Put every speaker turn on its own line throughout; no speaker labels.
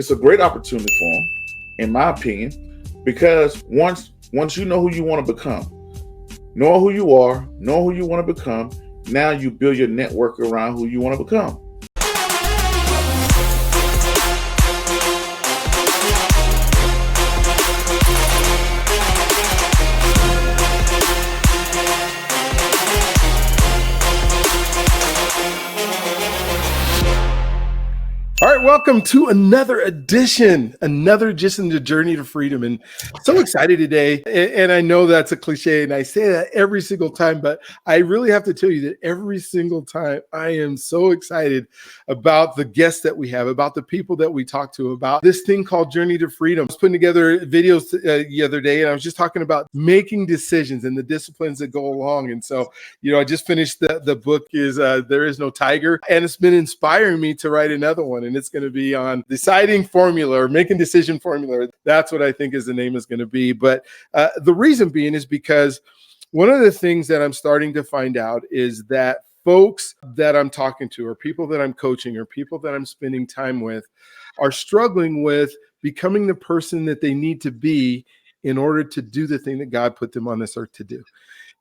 It's a great opportunity for them, in my opinion, because once you know who you want to become, know who you are, know who you want to become, now you build your network around who you want to become.
All right, welcome to another edition to Journey to Freedom. And so excited today. And I know that's a cliche and I say that every single time, but I really have to tell you that every single time I am so excited about the guests that we have, about the people that we talk to, about this thing called Journey to Freedom. I was putting together videos the other day and I was just talking about making decisions and the disciplines that go along. And so, I just finished the book is There Is No Tiger, and it's been inspiring me to write another one. And it's going to be on deciding formula or making decision formula. That's what I think the name is going to be. But the reason being is because one of the things that I'm starting to find out is that folks that I'm talking to or people that I'm coaching or people that I'm spending time with are struggling with becoming the person that they need to be in order to do the thing that God put them on this earth to do.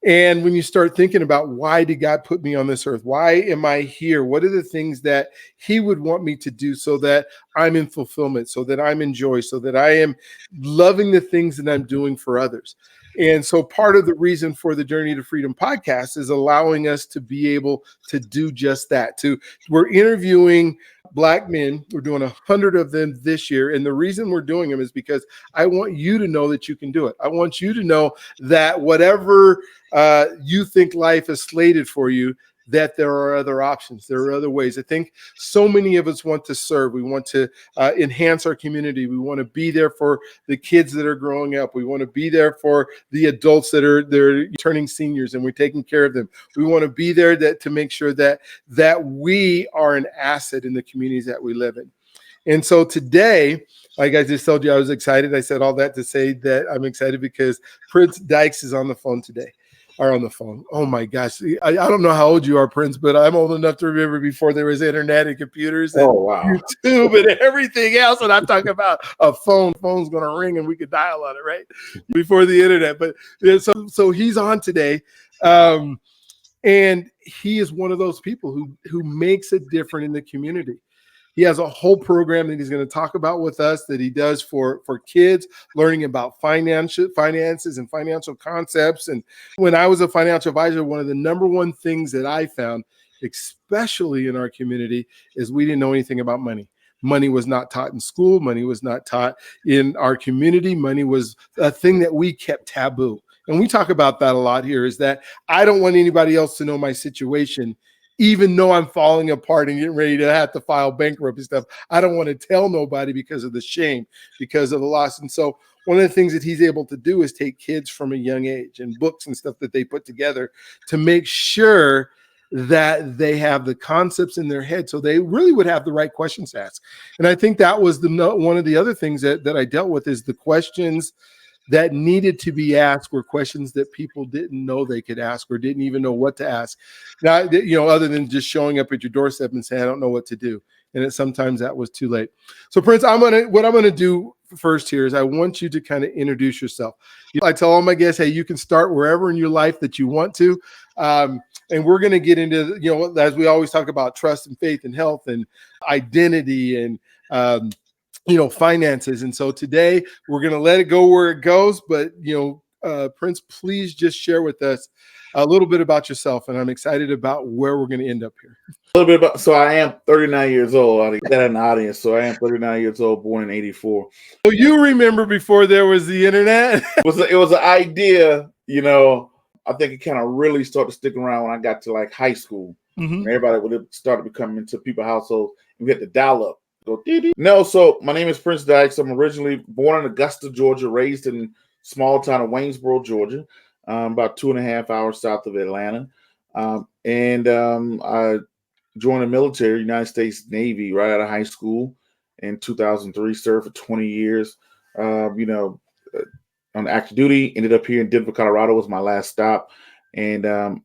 And when you start thinking about why did God put me on this earth? Why am I here? What are the things that he would want me to do so that I'm in fulfillment, so that I'm in joy, so that I am loving the things that I'm doing for others? And so part of the reason for the Journey to Freedom podcast is allowing us to be able to do just that. We're interviewing Black men. We're doing 100 of them this year. And the reason we're doing them is because I want you to know that you can do it. I want you to know that whatever you think life is slated for you, that there are other options. There are other ways. I think so many of us want to serve. We want to enhance our community. We want to be there for the kids that are growing up. We want to be there for the adults they're turning seniors and we're taking care of them. We want to be there to make sure that we are an asset in the communities that we live in. And so today, like I just told you, I was excited. I said all that to say that I'm excited because Prince Dykes is on the phone today. Oh my gosh. I don't know how old you are, Prince, but I'm old enough to remember before there was internet and computers and YouTube and everything else. And I'm talking about a phone. Phone's going to ring and we could dial on it, right? Before the internet. But so he's on today. And he is one of those people who makes it different in the community. He has a whole program that he's going to talk about with us that he does for kids, learning about finances and financial concepts. And when I was a financial advisor, one of the number one things that I found, especially in our community, is we didn't know anything about money. Money was not taught in school. Money was not taught in our community. Money was a thing that we kept taboo. And we talk about that a lot here, is that I don't want anybody else to know my situation, even though I'm falling apart and getting ready to have to file bankruptcy stuff. I don't want to tell nobody because of the shame, because of the loss. And so one of the things that he's able to do is take kids from a young age and books and stuff that they put together to make sure that they have the concepts in their head so they really would have the right questions to ask. And I think that was one of the other things that I dealt with, is the questions that needed to be asked were questions that people didn't know they could ask or didn't even know what to ask. Now, other than just showing up at your doorstep and saying, I don't know what to do. And sometimes that was too late. So Prince, what I'm going to do first here is I want you to kind of introduce yourself. I tell all my guests, hey, you can start wherever in your life that you want to. And we're going to get into, as we always talk about, trust and faith and health and identity and, finances. And so today we're going to let it go where it goes. But, Prince, please just share with us a little bit about yourself. And I'm excited about where we're going to end up here.
A little bit about, so I am 39 years old. I got an audience. So I am 39 years old, born in 84.
So you remember before there was the internet?
It was an idea, I think it kind of really started to stick around when I got to like high school. Mm-hmm. Everybody would have started becoming into people's households and we had to dial up. No, so my name is Prince Dykes. I'm originally born in Augusta, Georgia, raised in small town of Waynesboro, Georgia, about 2.5 hours south of Atlanta. I joined the military, United States Navy, right out of high school in 2003, served for 20 years, on active duty, ended up here in Denver, Colorado was my last stop. And,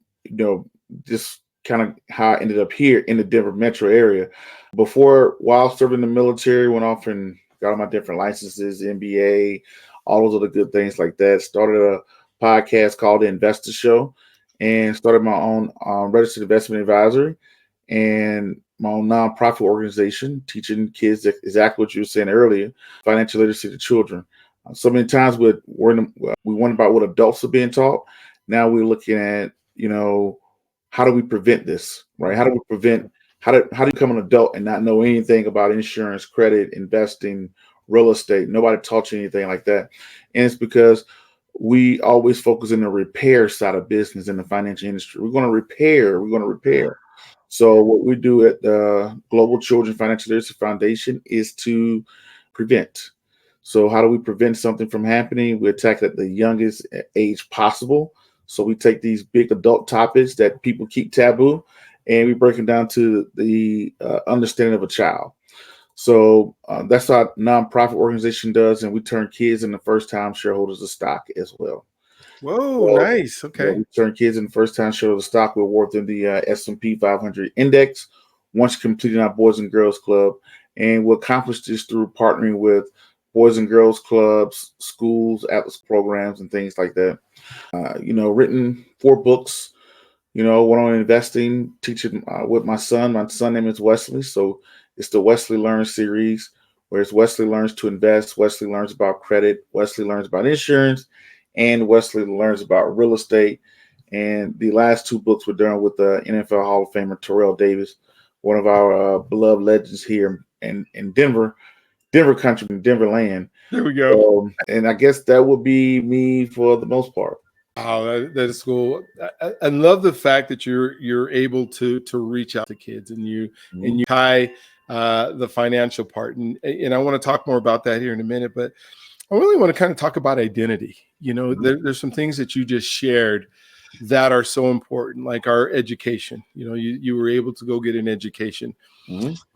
just kind of how I ended up here in the Denver metro area. While serving in the military, went off and got all my different licenses, MBA, all those other good things like that. Started a podcast called The Investor Show, and started my own registered investment advisory and my own nonprofit organization teaching kids exactly what you were saying earlier, financial literacy to children. So many times we wonder about what adults are being taught. Now we're looking at, how do we prevent this, right? How do we prevent, how do you become an adult and not know anything about insurance, credit, investing, real estate? Nobody taught you anything like that. And it's because we always focus on the repair side of business in the financial industry. We're going to repair. So what we do at the Global Children Financial Literacy Foundation is to prevent. So how do we prevent something from happening? We attack it at the youngest age possible. So we take these big adult topics that people keep taboo, and we break them down to the understanding of a child. So that's what our nonprofit organization does, and we turn kids into first-time shareholders of stock as well.
Whoa,
So,
nice. Okay.
we turn kids into first-time shareholders of stock. We award them the S&P 500 index once completing our Boys and Girls Club, and we'll accomplish this through partnering with Boys and Girls Clubs, schools, atlas programs, and things like that. Written 4 books. One on investing, teaching with my son. My son's name is Wesley, so it's the Wesley Learn series, where it's Wesley learns to invest, Wesley learns about credit, Wesley learns about insurance, and Wesley learns about real estate. And the last 2 books were done with the NFL Hall of Famer Terrell Davis, one of our beloved legends here in Denver country, in Denver land.
There we go.
And I guess that would be me for the most part.
Oh, that is cool. I love the fact that you're able to reach out to kids and you tie the financial part, and I want to talk more about that here in a minute. But I really want to kind of talk about identity. There's some things that you just shared that are so important, like our education. You were able to go get an education.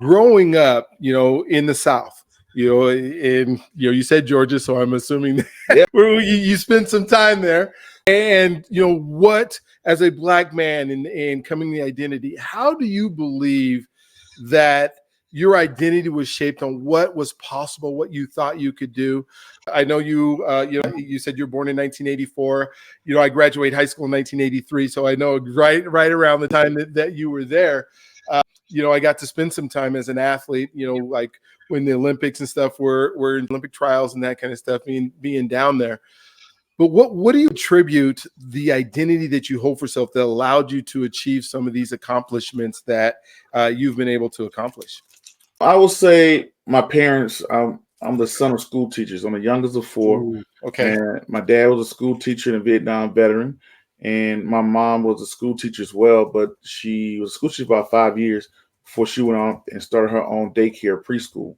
Growing up, in the South. You said Georgia, so I'm assuming that you spent some time there. And what, as a Black man and coming to the identity, how do you believe that your identity was shaped on what was possible, what you thought you could do? I know you said you're born in 1984. I graduated high school in 1983, so I know right around the time that you were there. I got to spend some time as an athlete, like when the Olympics and stuff were in Olympic trials and that kind of stuff, being down there. But what do you attribute the identity that you hold for yourself that allowed you to achieve some of these accomplishments that you've been able to accomplish?
I will say my parents, I'm the son of school teachers. I'm the youngest of 4.
Ooh, okay.
And my dad was a school teacher and a Vietnam veteran. And my mom was a school teacher as well, but she was a school teacher for about 5 years before she went on and started her own daycare preschool.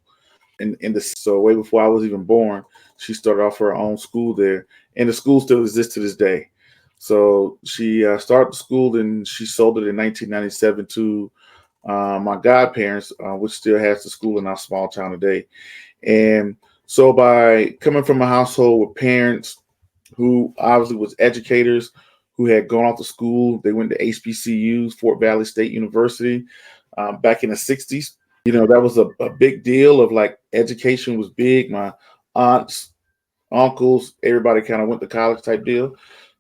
So way before I was even born, she started off her own school there. And the school still exists to this day. So she started the school and she sold it in 1997 to my godparents, which still has the school in our small town today. And so by coming from a household with parents who obviously was educators, who had gone off to school, they went to HBCUs, Fort Valley State University, back in the 60s. That was a big deal of like education was big. My aunts, uncles, everybody kind of went to college type deal.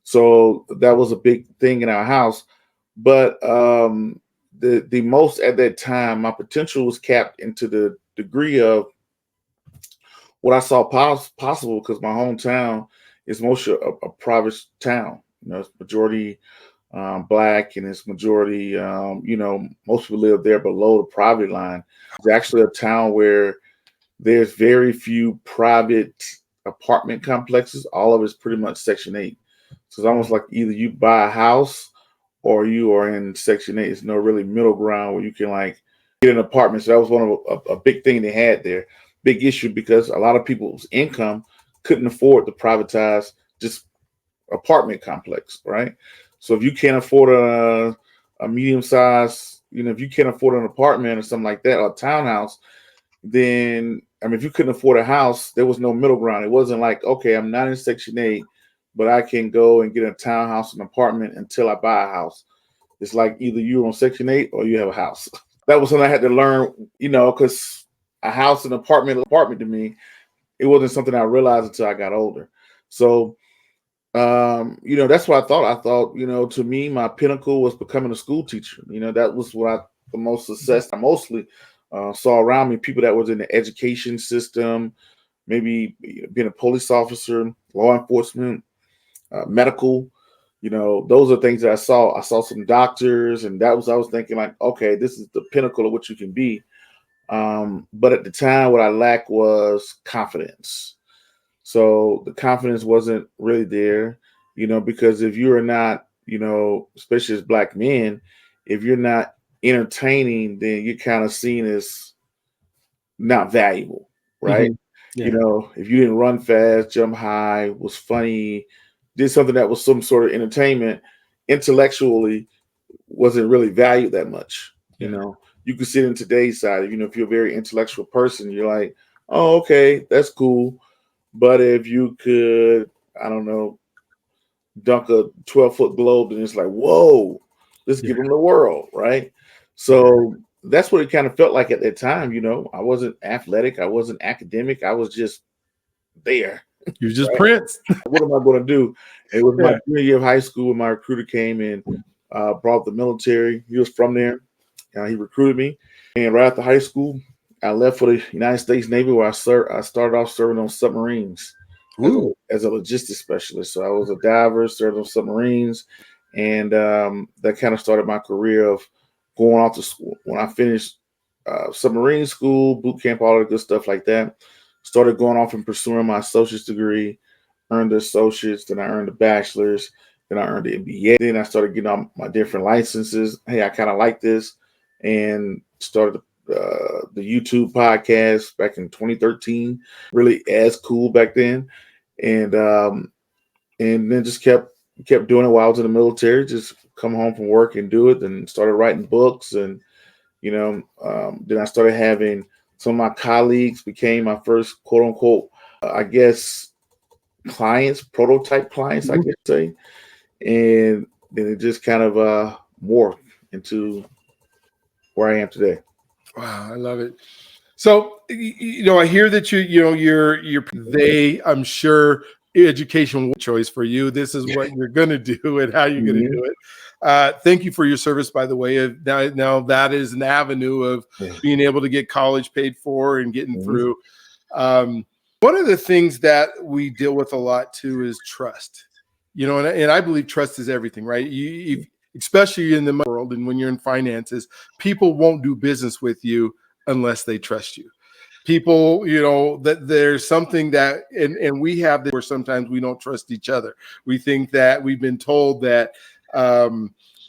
So that was a big thing in our house. But the most at that time, my potential was capped into the degree of what I saw possible, because my hometown is mostly a private town. It's majority Black, and it's majority, most people live there below the poverty line. It's actually a town where there's very few private apartment complexes. All of it's pretty much Section 8. So it's almost like either you buy a house or you are in Section 8. There's no really middle ground where you can like get an apartment. So that was one of a big thing they had there. Big issue, because a lot of people's income couldn't afford to privatize just apartment complex, right? So if you can't afford a medium size, if you can't afford an apartment or something like that, or a townhouse, then, if you couldn't afford a house, there was no middle ground. It wasn't like, okay, I'm not in Section 8, but I can go and get a townhouse, an apartment until I buy a house. It's like either you're on Section 8 or you have a house. That was something I had to learn, because a house and apartment to me. It wasn't something I realized until I got older. So, that's what I thought. I thought, to me, my pinnacle was becoming a school teacher. That was the most success I mostly saw around me. People that was in the education system, maybe being a police officer, law enforcement, medical. Those are things that I saw. I saw some doctors, and I was thinking like, okay, this is the pinnacle of what you can be. But at the time, what I lacked was confidence. So the confidence wasn't really there, because if you are not, especially as Black men, if you're not entertaining, then you're kind of seen as not valuable, right?
Yeah.
If you didn't run fast, jump high, was funny, did something that was some sort of entertainment, intellectually wasn't really valued that much. You could sit in today's side, if you're a very intellectual person, you're like, oh, okay, that's cool. But if you could, I don't know, dunk a 12-foot globe, then it's like, whoa, let's give them the world, right? So that's what it kind of felt like at that time. I wasn't athletic, I wasn't academic, I was just there.
You're just
right?
Prince.
What am I going to do? It was my junior year of high school when my recruiter came and brought the military. He was from there. He recruited me, and right after high school, I left for the United States Navy, where I started off serving on submarines as a logistics specialist. So I was a diver, served on submarines, and that kind of started my career of going off to school. When I finished submarine school, boot camp, all the good stuff like that, started going off and pursuing my associate's degree, earned the associates, then I earned the bachelor's, then I earned the MBA. Then I started getting all my different licenses. Hey, I kind of like this, and started the YouTube podcast back in 2013. Really as cool back then, and then just kept doing it while I was in the military. Just come home from work and do it, and started writing books, and then I started having some of my colleagues became my first quote unquote, I guess, clients, prototype clients, I guess say. And then it just kind of morphed into where I am today.
Wow, I love it. So, I hear that I'm sure education choice for you. This is what you're going to do and how you're going to do it. Thank you for your service, by the way. Now that is an avenue of being able to get college paid for and getting through. One of the things that we deal with a lot too is trust. And I believe trust is everything, right? Especially in the world and when you're in finances, people won't do business with you unless they trust you. People, that there's something that, and we have this where sometimes we don't trust each other. We think that we've been told that,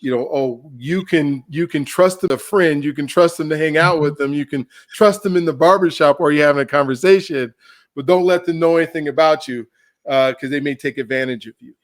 you can trust a friend, you can trust them to hang out with them, you can trust them in the barbershop or you're having a conversation, but don't let them know anything about you because they may take advantage of you.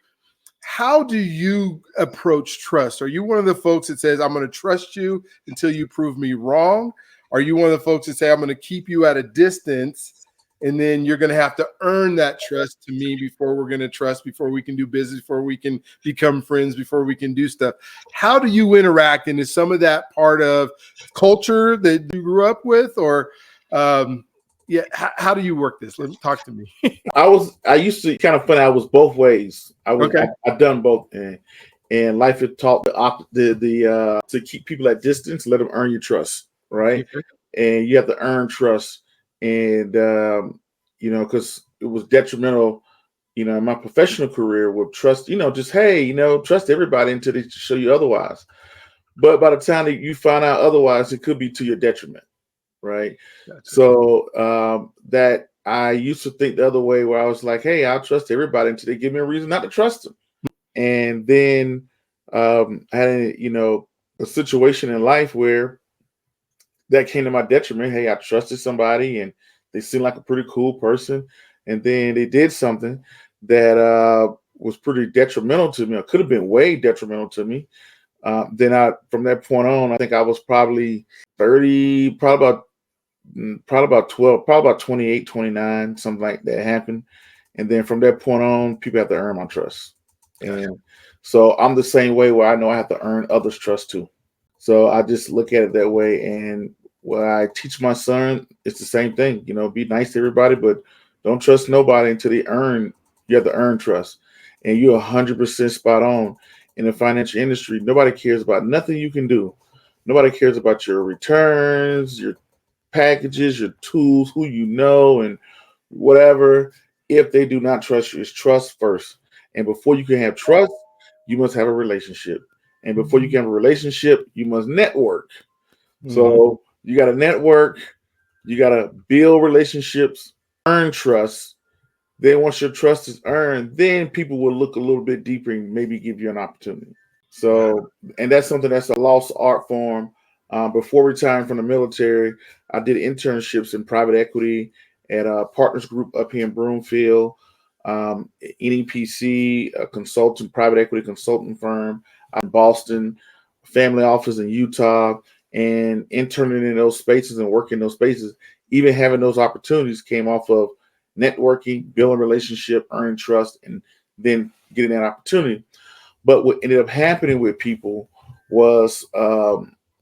How do you approach trust? Are you one of the folks that says, I'm going to trust you until you prove me wrong? Are you one of the folks that say, I'm going to keep you at a distance, and then you're going to have to earn that trust to me before we're going to trust, before we can do business, before we can become friends, before we can do stuff? How do you interact? And is some of that part of culture that you grew up with, or how do you work this? Talk to me.
I used to, kind of funny, I was both ways. I've done both, and life had taught the to keep people at distance, let them earn your trust, right? And you have to earn trust, and because it was detrimental, in my professional career with trust, just hey, trust everybody until they show you otherwise. But by the time that you find out otherwise, it could be to your detriment, right? Gotcha. So that I used to think the other way, where I was like, hey, I'll trust everybody until they give me a reason not to trust them. And then I had a situation in life where that came to my detriment. Hey, I trusted somebody and they seemed like a pretty cool person, and then they did something that was pretty detrimental to me, or could have been way detrimental to me. Then from that point on, I think I was probably 30, probably about 12, probably about 28, 29, something like that happened. And then from that point on, people have to earn my trust. And so I'm the same way, where I know I have to earn others' trust too. So I just look at it that way. And Well, I teach my son, it's the same thing. Be nice to everybody, but don't trust nobody until they earn. You have to earn trust. And you're 100% spot on. In the financial industry, nobody cares about nothing you can do. Nobody cares about your returns, your packages, your tools, who you know, and whatever. If they do not trust you, it's trust first. And before you can have trust, you must have a relationship. And before you can have a relationship, you must network. So you got to network, you got to build relationships, earn trust. Then once your trust is earned, then people will look a little bit deeper and maybe give you an opportunity. So, and that's something that's a lost art form. Before retiring from the military, I did internships in private equity at a partners group up here in Broomfield, NEPC, a consultant, private equity consulting firm in Boston, family office in Utah, and interning in those spaces and working in those spaces. Even having those opportunities came off of networking, building relationship, earning trust, and then getting that opportunity. But what ended up happening with people was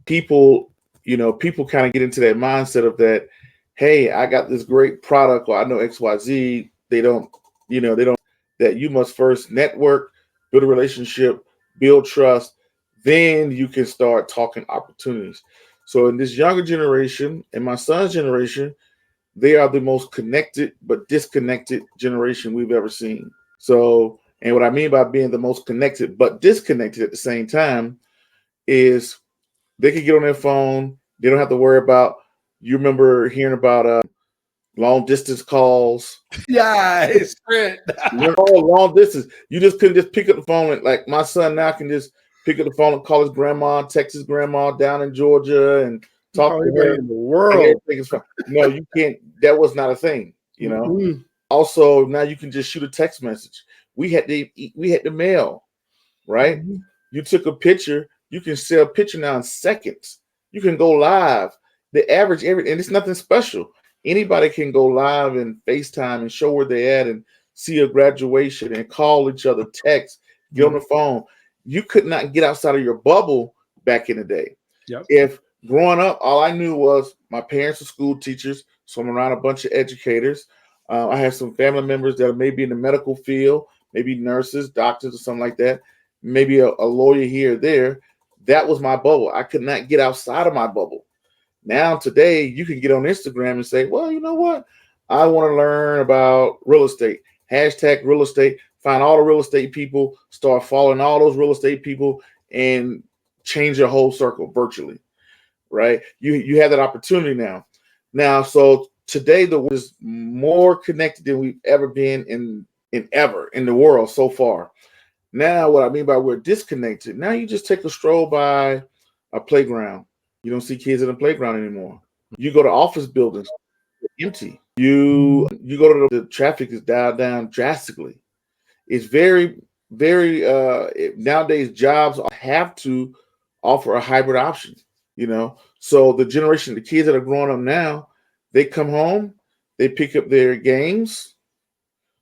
people kind of get into that mindset of that, hey, I got this great product, or I know XYZ. They don't, that you must first network, build a relationship, build trust, then you can start talking opportunities. So in this younger generation, and my son's generation, they are the most connected but disconnected generation we've ever seen. So, and what I mean by being the most connected but disconnected at the same time is they could get on their phone. They don't have to worry about, you remember hearing about long distance calls.
Yeah, it's Sprint.
Long distance. You just couldn't just pick up the phone. And like my son now can just pick up the phone and call his grandma, text his grandma down in Georgia and talk to her.
In the world.
No, you can't. That was not a thing, Also, now you can just shoot a text message. We had the mail, right? You took a picture. You can sell a picture now in seconds. You can go live. The average, and it's nothing special. Anybody can go live and FaceTime and show where they're at and see a graduation and call each other, text, get on the phone. You could not get outside of your bubble back in the day.
Yep.
If growing up, all I knew was my parents were school teachers, so I'm around a bunch of educators. I have some family members that are maybe in the medical field, maybe nurses, doctors, or something like that. Maybe a lawyer here or there. That was my bubble. I could not get outside of my bubble. Now, today, you can get on Instagram and say, well, you know what? I want to learn about real estate. Hashtag real estate. Find all the real estate people. Start following all those real estate people and change your whole circle virtually, right? You have that opportunity now. So today, the world is more connected than we've ever been in the world so far. Now, what I mean by we're disconnected, now you just take a stroll by a playground. You don't see kids in the playground anymore. You go to office buildings, empty. You go to the traffic is dialed down drastically. It's very, very nowadays jobs have to offer a hybrid option, So the generation, the kids that are growing up now, they come home, they pick up their games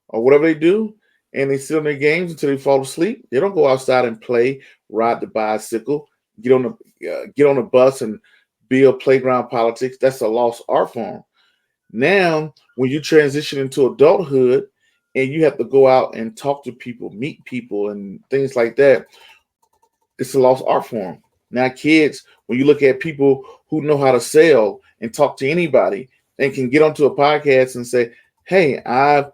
or whatever they do, and they sit on their games until they fall asleep. They don't go outside and play, ride the bicycle, get on the bus and build playground politics. That's a lost art form. Now, when you transition into adulthood and you have to go out and talk to people, meet people, and things like that, it's a lost art form. Now, kids, when you look at people who know how to sell and talk to anybody and can get onto a podcast and say, hey, I've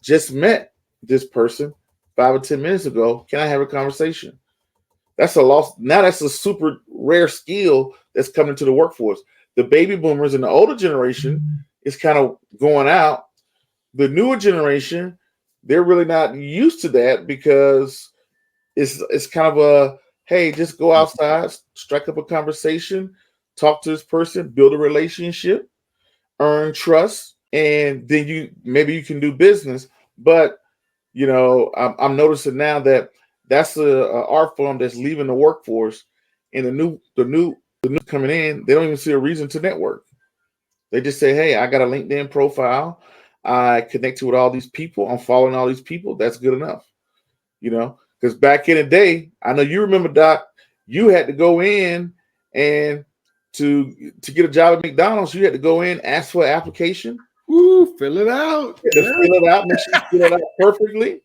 just met this person 5 or 10 minutes ago. Can I have a conversation? That's a loss. Now that's a super rare skill that's coming to the workforce. The baby boomers and the older generation is kind of going out. The newer generation, they're really not used to that because it's kind of a, hey, just go outside, strike up a conversation, talk to this person, build a relationship, earn trust, and then you can do business. But I'm noticing now that that's a art form that's leaving the workforce, and the new coming in, they don't even see a reason to network. They just say, hey, I got a LinkedIn profile. I connected with all these people. I'm following all these people. That's good enough. Because back in the day, I know you remember, Doc, you had to go in and to get a job at McDonald's, you had to go in, ask for an application.
Ooh, fill it out.
You had to fill it out, make sure you fill it out perfectly.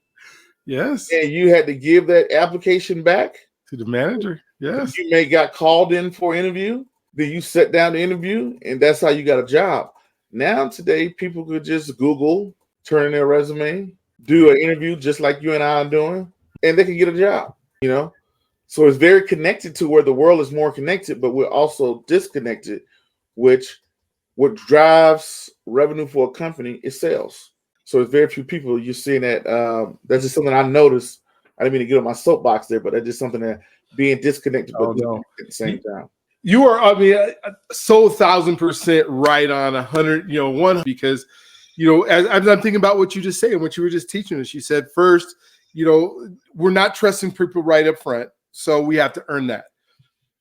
Yes.
And you had to give that application back
To the manager. Yes.
You may got called in for an interview. Then you sat down to interview, and that's how you got a job. Now today, people could just Google, turn in their resume, do an interview just like you and I are doing, and they can get a job. So it's very connected to where the world is more connected, but we're also disconnected, which what drives revenue for a company is sales. So it's very few people you're seeing that. That's just something I noticed. I didn't mean to get on my soapbox there, but that's just something that being disconnected but at the same time.
You are, I mean, so 1,000% right on 100, one, because, as I'm thinking about what you just said and what you were just teaching us, you said first, we're not trusting people right up front. So we have to earn that.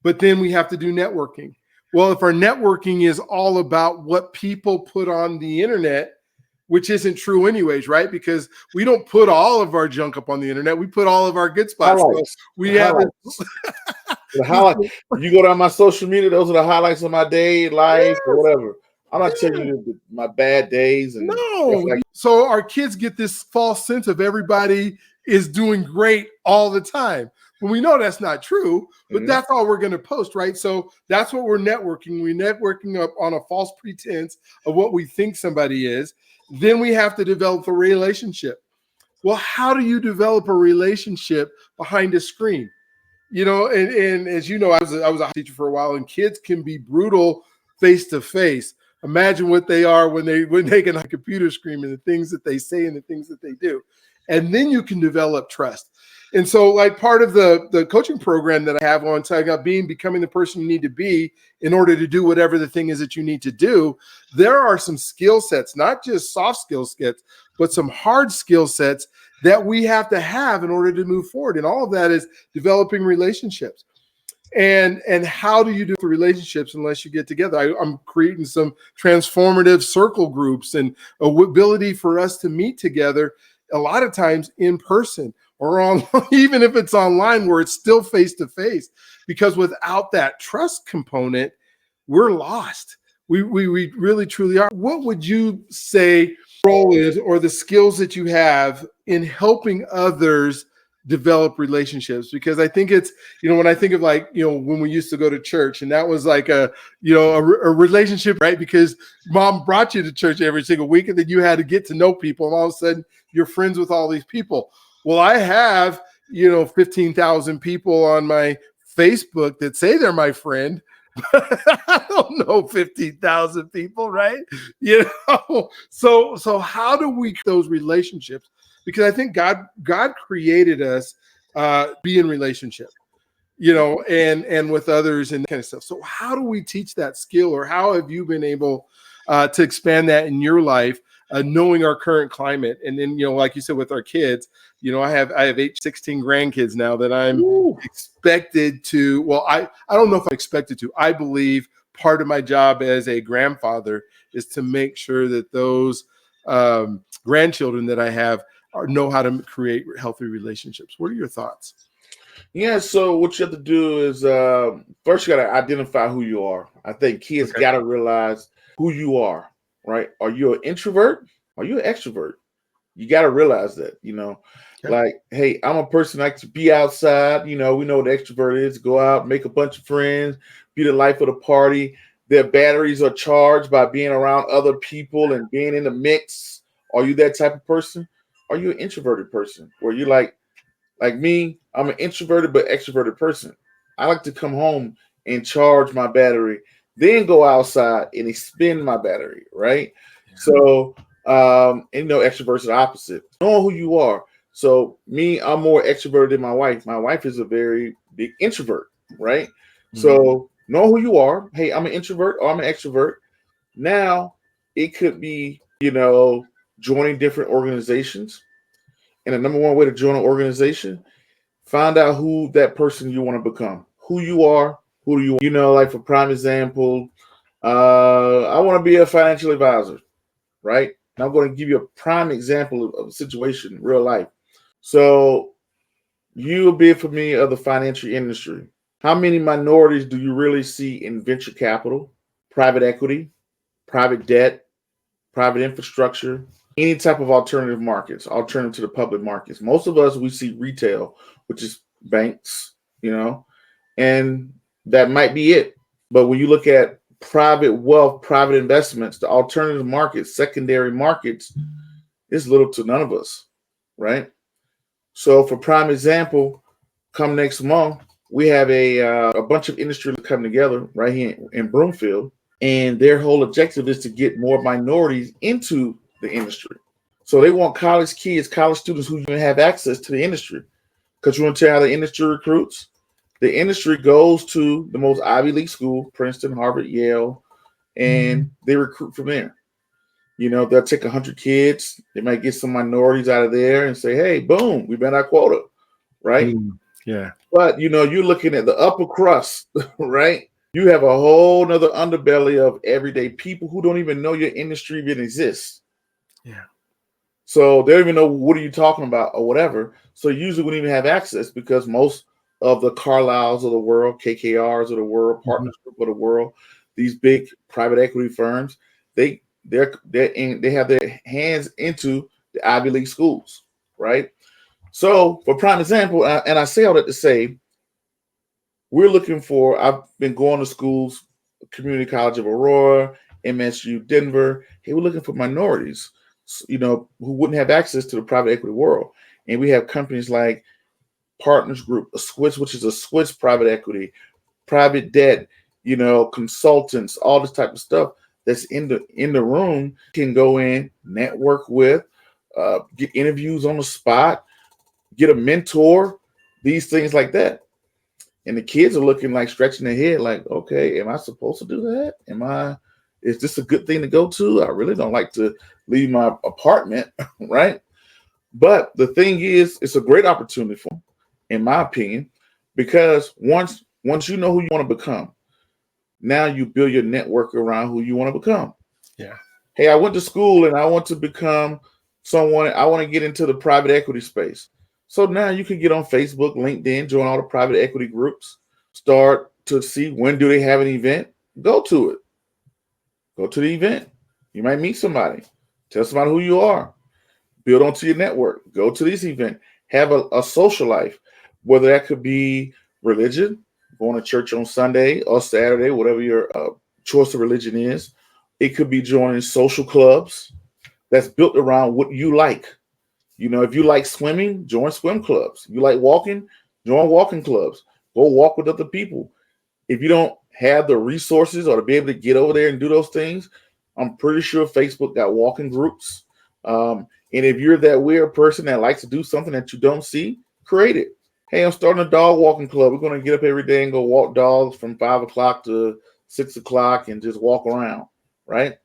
But then we have to do networking. Well, if our networking is all about what people put on the internet, which isn't true anyways, right? Because we don't put all of our junk up on the internet. We put all of our good spots.
Highlights.
We have
the highlights. You go down my social media, those are the highlights of my day, life, or whatever. I'm not telling you my bad days. And
so our kids get this false sense of everybody is doing great all the time. When we know that's not true, but that's all we're going to post, right? So that's what we're networking. We're networking up on a false pretense of what we think somebody is. Then we have to develop a relationship. Well, how do you develop a relationship behind a screen? And as you know, I was a teacher for a while, and kids can be brutal face to face. Imagine what they are when they get on a computer screen and the things that they say and the things that they do. And then you can develop trust. And so, like, part of the coaching program that I have on talking about becoming the person you need to be in order to do whatever the thing is that you need to do, there are some skill sets, not just soft skill sets, but some hard skill sets that we have to have in order to move forward. And all of that is developing relationships. And how do you do the relationships unless you get together? I'm creating some transformative circle groups and a ability for us to meet together a lot of times in person or on, even if it's online, where it's still face to face, because without that trust component, we're lost. We really truly are. What would you say role is, or the skills that you have in helping others develop relationships? Because I think it's, when I think of when we used to go to church, and that was like a relationship, right? Because mom brought you to church every single week, and then you had to get to know people, and all of a sudden you're friends with all these people. Well, I have, 15,000 people on my Facebook that say they're my friend. I don't know 15,000 people, right? So how do we those relationships? Because I think God created us be in relationship, and with others and that kind of stuff. So how do we teach that skill, or how have you been able to expand that in your life, knowing our current climate? And then, like you said, with our kids, I have 16 grandkids now that I'm expected to, well, I don't know if I'm expected to. I believe part of my job as a grandfather is to make sure that those grandchildren that I have know how to create healthy relationships. What are your thoughts?
Yeah, so what you have to do is first you got to identify who you are. I think kids got to realize who you are, right? Are you an introvert? Are you an extrovert? You got to realize that, like, hey, I'm a person that likes to be outside. We know what the extrovert is: go out, make a bunch of friends, be the life of the party. Their batteries are charged by being around other people and being in the mix. Are you that type of person? Are you an introverted person? Or you like me, I'm an introverted but extroverted person. I like to come home and charge my battery, then go outside and expend my battery, right? Yeah. So, extroverts are the opposite. Know who you are. So me, I'm more extroverted than my wife. My wife is a very big introvert, right? Mm-hmm. So know who you are. Hey, I'm an introvert or I'm an extrovert. Now, it could be, joining different organizations. And the number one way to join an organization, find out who that person you want to become, who you are, who do you, like, for prime example, I want to be a financial advisor, right? And I'm going to give you a prime example of a situation, real life. So you're a bit for me of the financial industry. How many minorities do you really see in venture capital, private equity, private debt, private infrastructure, any type of alternative markets, alternative to the public markets? Most of us, we see retail, which is banks, and that might be it. But when you look at private wealth, private investments, the alternative markets, secondary markets, it's little to none of us, right? So for prime example, come next month, we have a bunch of industry come together right here in Broomfield, and their whole objective is to get more minorities into the industry. So they want college kids, college students who even have access to the industry. Because you want to tell how the industry recruits? The industry goes to the most Ivy League school, Princeton, Harvard, Yale, and they recruit from there. They'll take 100 kids. They might get some minorities out of there and say, hey, boom, we met our quota, right?
Yeah.
But, you're looking at the upper crust, right? You have a whole nother underbelly of everyday people who don't even know your industry even exists.
Yeah.
So they don't even know what are you talking about or whatever. So usually wouldn't even have access because most of the Carlyles of the world, KKRs of the world, Partners Group of the world, these big private equity firms, they have their hands into the Ivy League schools, right? So for prime example, and I say all that to say, I've been going to schools, Community College of Aurora, MSU Denver. Hey, we're looking for minorities, who wouldn't have access to the private equity world. And we have companies like Partners Group, which is a Swiss private equity, private debt, consultants, all this type of stuff that's in the room, can go in, network with, get interviews on the spot, get a mentor, these things like that. And the kids are looking like stretching their head like, okay, am I supposed to do that? Is this a good thing to go to? I really don't like to leave my apartment, right? But the thing is, it's a great opportunity for them, in my opinion, because once you know who you want to become, now you build your network around who you want to become.
Yeah.
Hey, I went to school and I want to become someone, I want to get into the private equity space. So now you can get on Facebook, LinkedIn, join all the private equity groups, start to see when do they have an event, go to it. Go to the event. You might meet somebody. Tell somebody who you are. Build onto your network. Go to this event. Have a social life, whether that could be religion, going to church on Sunday or Saturday, whatever your choice of religion is. It could be joining social clubs that's built around what you like. If you like swimming, join swim clubs. If you like walking, join walking clubs. Go walk with other people. If you don't have the resources or to be able to get over there and do those things, I'm pretty sure Facebook got walking groups. And if you're that weird person that likes to do something that you don't see, create it. Hey, I'm starting a dog walking club. We're going to get up every day and go walk dogs from 5 o'clock to 6 o'clock and just walk around, right?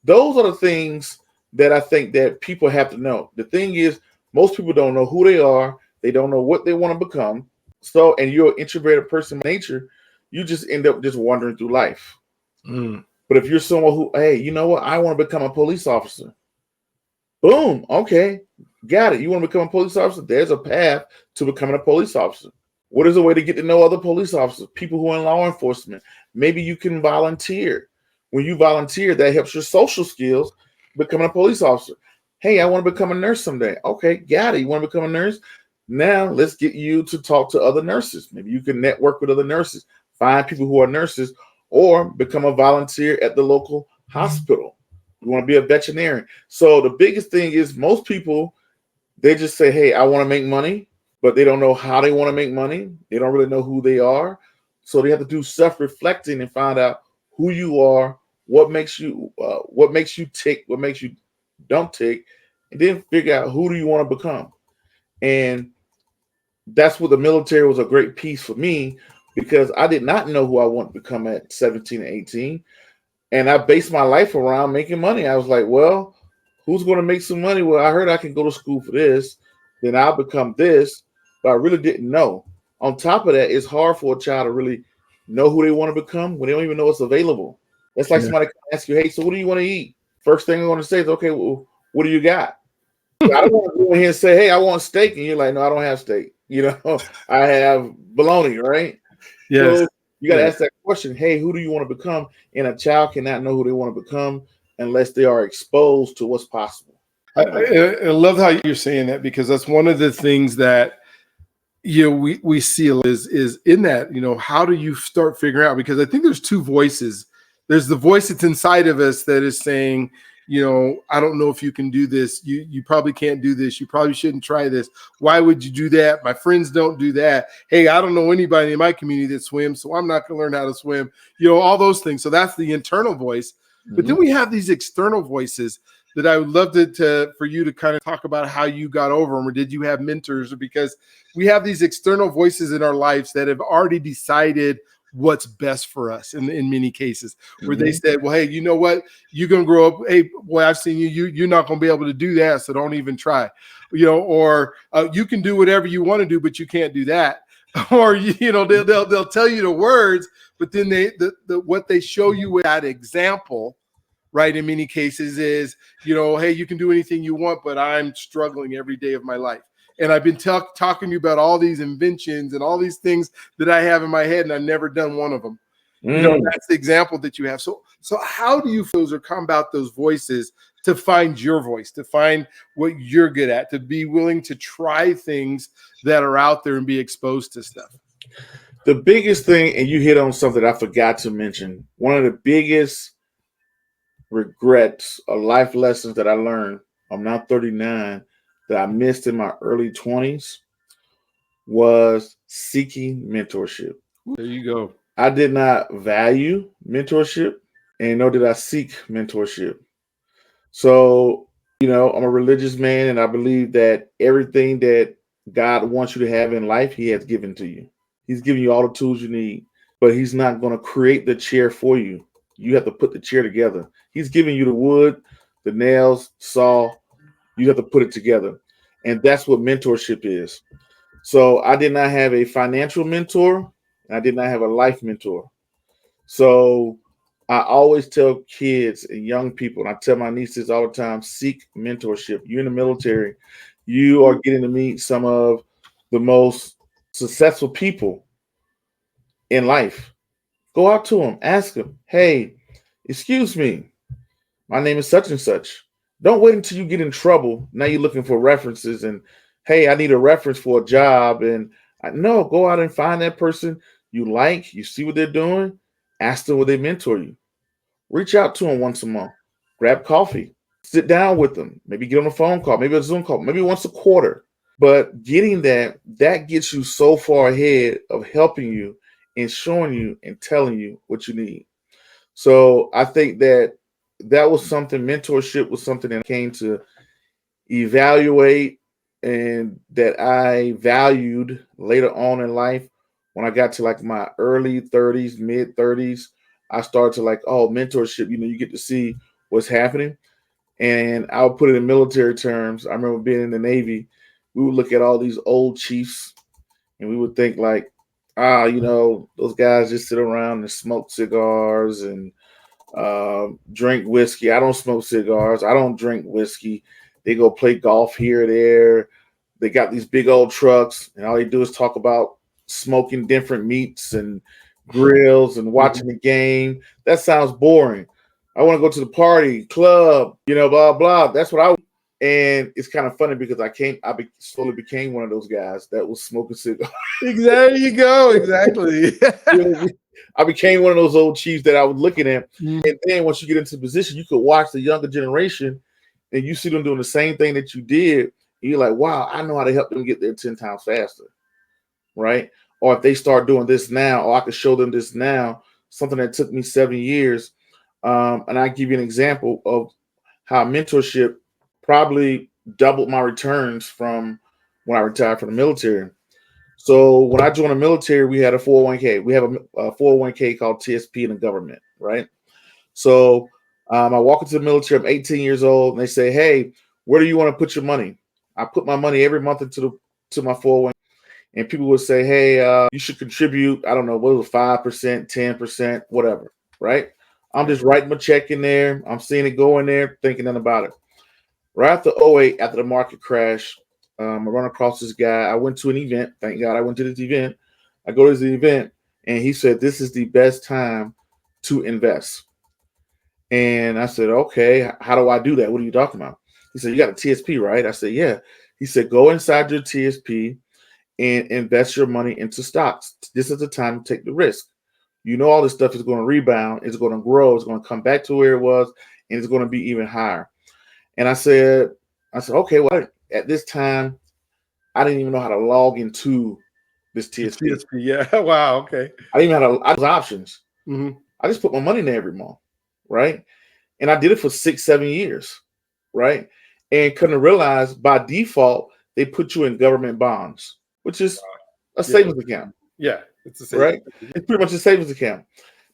Those are the things that I think that people have to know. The thing is, most people don't know who they are. They don't know what they want to become. So, and you're an introverted person by nature, you just end up just wandering through life. But if you're someone who, hey, you know what? I want to become a police officer. Boom. Okay. Got it. You want to become a police officer? There's a path to becoming a police officer. What is a way to get to know other police officers, people who are in law enforcement? Maybe you can volunteer. When you volunteer, that helps your social skills becoming a police officer. Hey, I want to become a nurse someday. Okay, got it. You want to become a nurse? Now let's get you to talk to other nurses. Maybe you can network with other nurses, find people who are nurses, or become a volunteer at the local hospital. You want to be a veterinarian. So the biggest thing is most people, they just say, hey, I want to make money, but they don't know how they want to make money. They don't really know who they are. So they have to do self-reflecting and find out who you are, what makes you tick, what makes you don't tick, and then figure out who do you want to become. And that's what the military was a great piece for me, because I did not know who I wanted to become at 17 and 18. And I based my life around making money. I was like, well, who's going to make some money? Well, I heard I can go to school for this, then I'll become this, but I really didn't know. On top of that, it's hard for a child to really know who they want to become when they don't even know what's available. It's like somebody can ask you, hey, so what do you want to eat? First thing I'm going to say is, okay, well, what do you got? I don't want to go in here and say, hey, I want steak. And you're like, no, I don't have steak. I have bologna, right?
Yes.
So you got to ask that question, hey, who do you want to become? And a child cannot know who they want to become unless they are exposed to what's possible.
I love how you're saying that, because that's one of the things that we see is in that, how do you start figuring out? Because I think there's two voices. There's the voice that's inside of us that is saying, I don't know if you can do this. You probably can't do this. You probably shouldn't try this. Why would you do that? My friends don't do that. Hey, I don't know anybody in my community that swims, so I'm not going to learn how to swim. All those things. So that's the internal voice. But then we have these external voices that I would love for you to kind of talk about how you got over them, or did you have mentors? Or because we have these external voices in our lives that have already decided what's best for us in many cases, where they said, well, hey, you know what? You're going to grow up. Hey, boy, I've seen you're not going to be able to do that. So don't even try, or you can do whatever you want to do, but you can't do that. Or, they'll tell you the words, but then what they show you with that example, right, in many cases is, hey, you can do anything you want, but I'm struggling every day of my life. And I've been talking to you about all these inventions and all these things that I have in my head, and I've never done one of them. That's the example that you have. So how do you feel or combat those voices to find your voice, to find what you're good at, to be willing to try things that are out there and be exposed to stuff?
The biggest thing, and you hit on something I forgot to mention, one of the biggest regrets or life lessons that I learned, I'm now 39, that I missed in my early 20s was seeking mentorship.
There you go.
I did not value mentorship, and nor did I seek mentorship. So, I'm a religious man, and I believe that everything that God wants you to have in life, He has given to you. He's giving you all the tools you need, but He's not going to create the chair for you. You have to put the chair together. He's giving you the wood, the nails, saw. You have to put it together. And that's what mentorship is. So I did not have a financial mentor, and I did not have a life mentor. So I always tell kids and young people, and I tell my nieces all the time, seek mentorship. You're in the military. You are getting to meet some of the most successful people in life. Go out to them, ask them, hey, excuse me, my name is such and such. Don't wait until you get in trouble. Now you're looking for references and, hey, I need a reference for a job. And no, go out and find that person you like, you see what they're doing, ask them will they mentor you. Reach out to them once a month, grab coffee, sit down with them, maybe get on a phone call, maybe a Zoom call, maybe once a quarter. But getting that gets you so far ahead of helping you and showing you and telling you what you need. So I think that was something, mentorship was something that came to evaluate and that I valued later on in life. When I got to like my early 30s, mid 30s, I started to like, oh, mentorship, you get to see what's happening. And I'll put it in military terms. I remember being in the Navy, we would look at all these old chiefs and we would think like, those guys just sit around and smoke cigars and drink whiskey. I don't smoke cigars. I don't drink whiskey. They go play golf here or there. They got these big old trucks, and all they do is talk about smoking different meats and grills and watching the game. That sounds boring. I want to go to the party, club, blah, blah. That's what I. And it's kind of funny because I slowly became one of those guys that was smoking cigars.
There you go. Exactly.
I became one of those old chiefs that I was looking at. And then once you get into the position, you could watch the younger generation and you see them doing the same thing that you did. And you're like, wow, I know how to help them get there 10 times faster. Right? Or if they start doing this now, or I could show them this now, something that took me 7 years. And I give you an example of how mentorship probably doubled my returns from when I retired from the military. So when I joined the military, we had a 401k. We have a 401k called TSP in the government, right? So I walk into the military. I'm 18 years old, and they say, "Hey, where do you want to put your money?" I put my money every month into my 401k, and people would say, "Hey, you should contribute. I don't know, what was it, 5%, 10%, whatever." Right? I'm just writing my check in there. I'm seeing it go in there, thinking nothing about it. Right after '08, after the market crash, I run across this guy. I went to an event. Thank God I went to this event. I go to this event, And he said, this is the best time to invest. And I said, okay, how do I do that? What are you talking about? He said, you got a TSP, right? I said, yeah. He said, go inside your TSP and invest your money into stocks. This is the time to take the risk. You know, all this stuff is going to rebound. It's going to grow. It's going to come back to where it was, and it's going to be even higher. And I said, okay, well, at this time, I didn't even know how to log into this TSP.
Yeah. Wow. Okay.
I didn't even know how to options. Mm-hmm. I just put my money in there every month, right? And I did it for 6-7 years, right? And couldn't realize by default, they put you in government bonds, which is a savings account.
Yeah, it's a savings
right? Account. It's pretty much a savings account.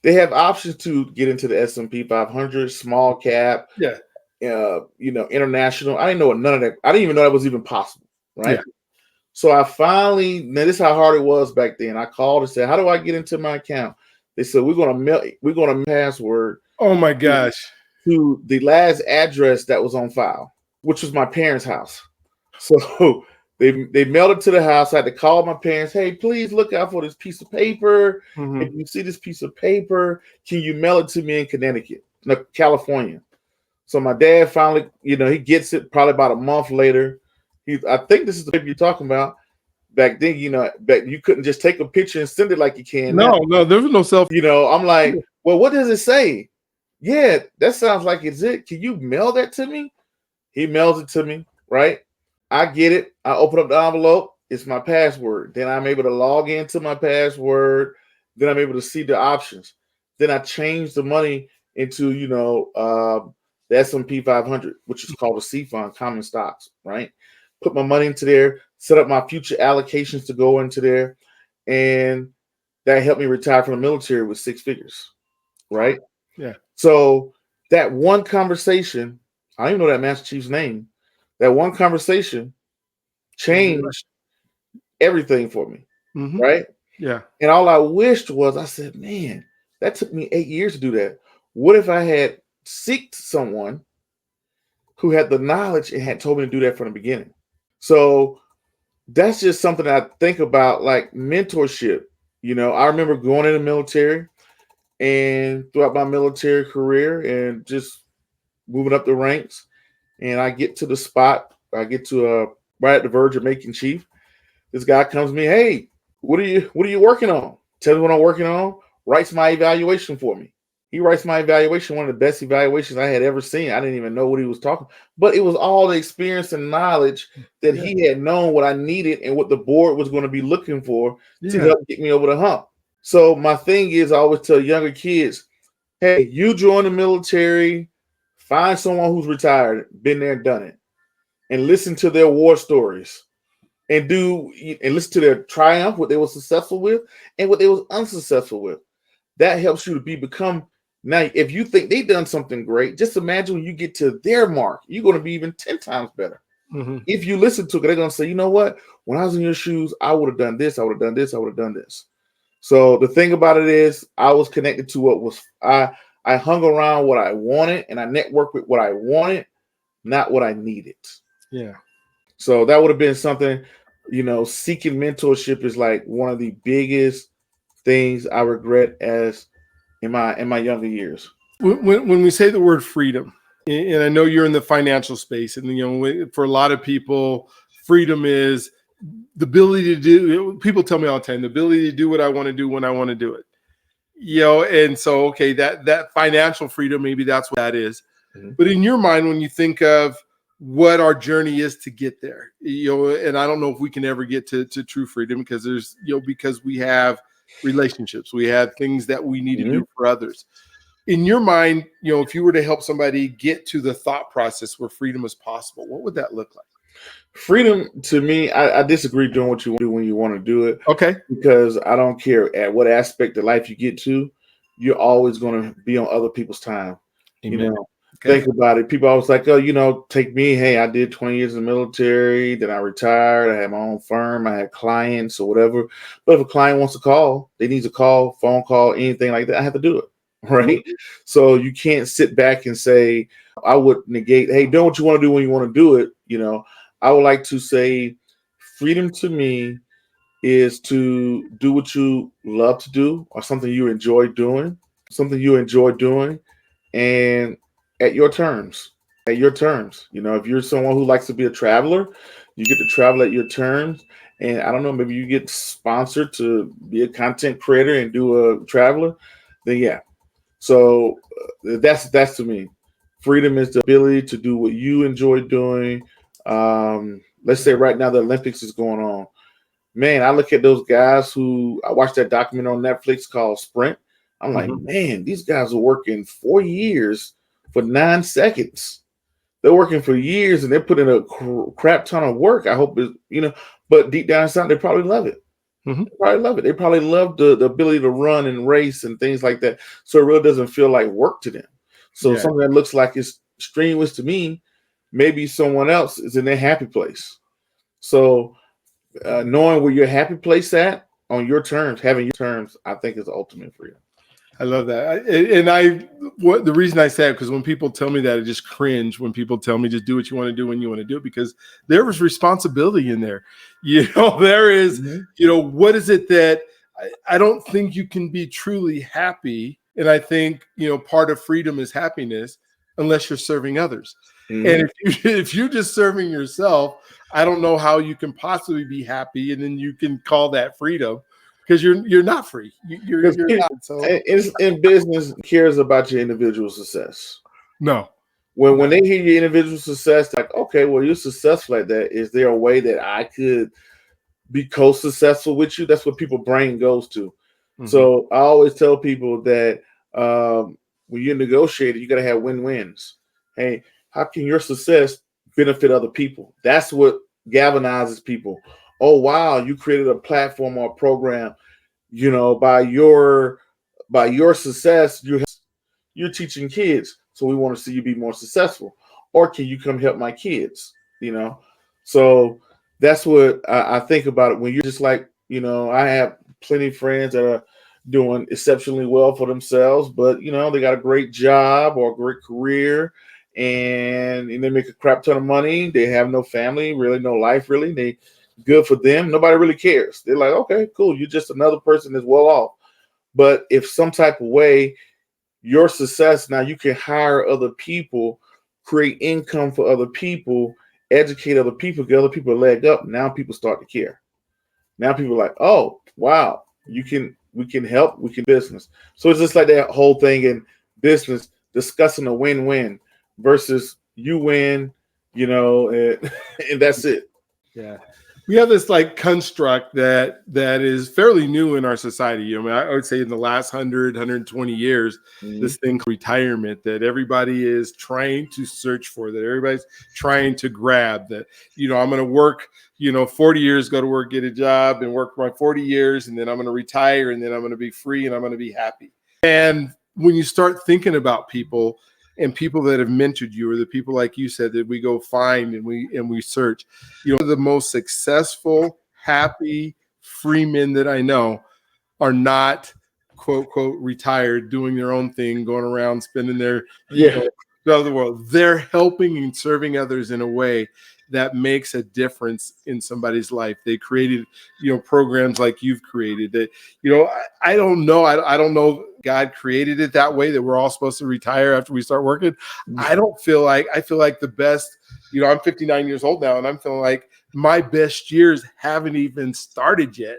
They have options to get into the S&P 500, small cap, international. I didn't know none of that. I didn't even know that was even possible, right? Yeah. So I finally, now this is how hard it was back then. I called and said, how do I get into my account? They said, we're going to password.
Oh my gosh.
To the last address that was on file, which was my parents' house. So they mailed it to the house. I had to call my parents. Hey, please look out for this piece of paper. Mm-hmm. If you see this piece of paper, can you mail it to me in California? So my dad finally, he gets it probably about a month later. I think this is the paper you're talking about. Back then, you couldn't just take a picture and send it like you can.
No, there was no selfie.
I'm like, well, what does it say? Yeah, that sounds like it's it. Can you mail that to me? He mails it to me, right? I get it. I open up the envelope. It's my password. Then I'm able to log into my password. Then I'm able to see the options. Then I change the money into, the S&P 500, which is called a C fund, common stocks, right? Put my money into there, set up my future allocations to go into there. And that helped me retire from the military with 6 figures, right?
Yeah.
So that one conversation, I don't even know that Master Chief's name. That one conversation changed everything for me, right?
Yeah.
And all I wished was, I said, man, that took me 8 years to do that. What if I had sought someone who had the knowledge and had told me to do that from the beginning? So that's just something I think about, like mentorship. I remember going in the military. And throughout my military career and just moving up the ranks, and I get to the spot, I get to right at the verge of making chief. This guy comes to me, hey, what are you working on? Tell me what I'm working on, writes my evaluation for me. He writes my evaluation, one of the best evaluations I had ever seen. I didn't even know what he was talking, but it was all the experience and knowledge that he had known what I needed and what the board was going to be looking for to help get me over the hump. So my thing is, I always tell younger kids, hey, you join the military, find someone who's retired, been there, done it, and listen to their war stories and listen to their triumph, what they were successful with and what they was unsuccessful with. That helps you to become. Now, if you think they've done something great, just imagine when you get to their mark, you're going to be even 10 times better. Mm-hmm. If you listen to it, they're going to say, you know what? When I was in your shoes, I would have done this. I would have done this. I would have done this. So the thing about it is I was connected to what was, I hung around what I wanted and I networked with what I wanted, not what I needed.
Yeah.
So that would have been something, seeking mentorship is like one of the biggest things I regret as in my younger years.
When we say the word freedom, and I know you're in the financial space, and for a lot of people, freedom is the ability to do. People tell me all the time, the ability to do what I want to do when I want to do it. And so okay, that financial freedom, maybe that's what that is. Mm-hmm. But in your mind, when you think of what our journey is to get there, and I don't know if we can ever get to true freedom because there's because we have relationships, we have things that we need to do for others. In your mind, if you were to help somebody get to the thought process where freedom is possible, what would that look like?
Freedom to me, I disagree doing what you want to do when you want to do it.
Okay.
Because I don't care at what aspect of life you get to, you're always going to be on other people's time.
Amen.
Okay. Think about it. People always like, oh, take me. Hey, I did 20 years in the military. Then I retired. I had my own firm. I had clients or whatever. But if a client wants to call, they need a call, phone call, anything like that, I have to do it. Right. Mm-hmm. So you can't sit back and say, I would negate, hey, do what you want to do when you want to do it. I would like to say freedom to me is to do what you love to do or something you enjoy doing and at your terms. At your terms. You know, if you're someone who likes to be a traveler, you get to travel at your terms. And I don't know, maybe you get sponsored to be a content creator and do a traveler, then yeah. So that's to me. Freedom is the ability to do what you enjoy doing. Let's say right now the Olympics is going on. Man, I look at those guys who I watched that documentary on Netflix called Sprint. I'm like, man, these guys are working 4 years for 9 seconds. They're working for years and they're putting a crap ton of work. I hope it's, but deep down inside, they probably love it. They probably love it. They probably love the ability to run and race and things like that. So it really doesn't feel like work to them. So something that looks like it's strenuous to me, maybe someone else is in their happy place. So knowing where your happy place at on your terms, having your terms, I think is the ultimate freedom.
I love that. The reason I say it, because when people tell me that, I just cringe when people tell me just do what you want to do when you want to do it, because there was responsibility in there. There is, what is it that I don't think you can be truly happy. And I think, part of freedom is happiness unless you're serving others. And if you're just serving yourself, I don't know how you can possibly be happy. And then you can call that freedom. Because you're not free. You're not. So
in business, cares about your individual success.
No.
When they hear your individual success, like, okay, well, you're successful at that. Is there a way that I could be co-successful with you? That's what people's brain goes to. So I always tell people that when you're negotiating, you got to have win-wins. Hey, how can your success benefit other people? That's what galvanizes people. Oh, wow, you created a platform or a program, by your success, you're teaching kids. So we want to see you be more successful. Or can you come help my kids? So that's what I think about it. When you're just like, I have plenty of friends that are doing exceptionally well for themselves, but, they got a great job or a great career and they make a crap ton of money. They have no family, really no life, really. They good for them. Nobody really cares. They're like, okay, cool. You're just another person that's well off. But if some type of way your success, now you can hire other people, create income for other people, educate other people, get other people a leg up. Now people start to care. Now people are like, oh, wow, we can help, we can business. So it's just like that whole thing in business, discussing a win-win versus you win, and that's it.
Yeah. We have this construct that is fairly new in our society. I would say in the last 120 years, this thing called retirement that everybody is trying to search for, that everybody's trying to grab, that, I'm going to work, 40 years, go to work, get a job and work for my 40 years. And then I'm going to retire and then I'm going to be free and I'm going to be happy. And when you start thinking about people and people that have mentored you, or the people, like you said, that we go find and we search, the most successful, happy, free men that I know are not quote, quote, retired, doing their own thing, going around spending their, throughout the world. They're helping and serving others in a way that makes a difference in somebody's life. They created, programs like you've created that, I don't know. I don't know if God created it that way, that we're all supposed to retire after we start working. I feel like the best, I'm 59 years old now and I'm feeling like my best years haven't even started yet,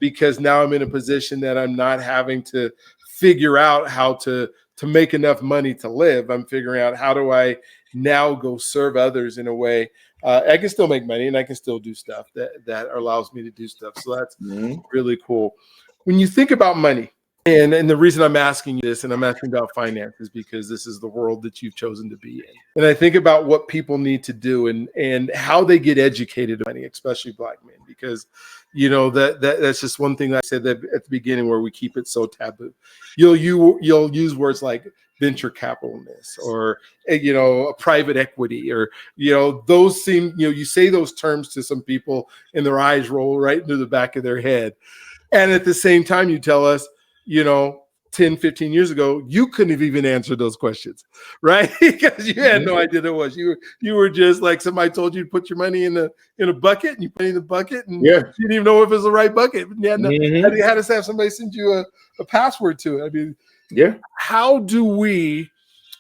because now I'm in a position that I'm not having to figure out how to make enough money to live. I'm figuring out how do I now go serve others in a way. I can still make money and I can still do stuff that allows me to do stuff. So that's really cool. When you think about money, and the reason I'm asking you this, and I'm asking about finances, because this is the world that you've chosen to be in. And I think about what people need to do and how they get educated on money, especially Black men, because that's just one thing that I said that at the beginning, where we keep it so taboo. You'll use words like venture capitalist or a private equity, or those seem, you say those terms to some people and their eyes roll right into the back of their head. And at the same time, you tell us, 10, 15 years ago, you couldn't have even answered those questions, right? Because you had no idea what it was. You were just like somebody told you to put your money in a bucket, and you put it in the bucket, and you didn't even know if it was the right bucket. You had to have somebody send you a password to it. I mean, how do we,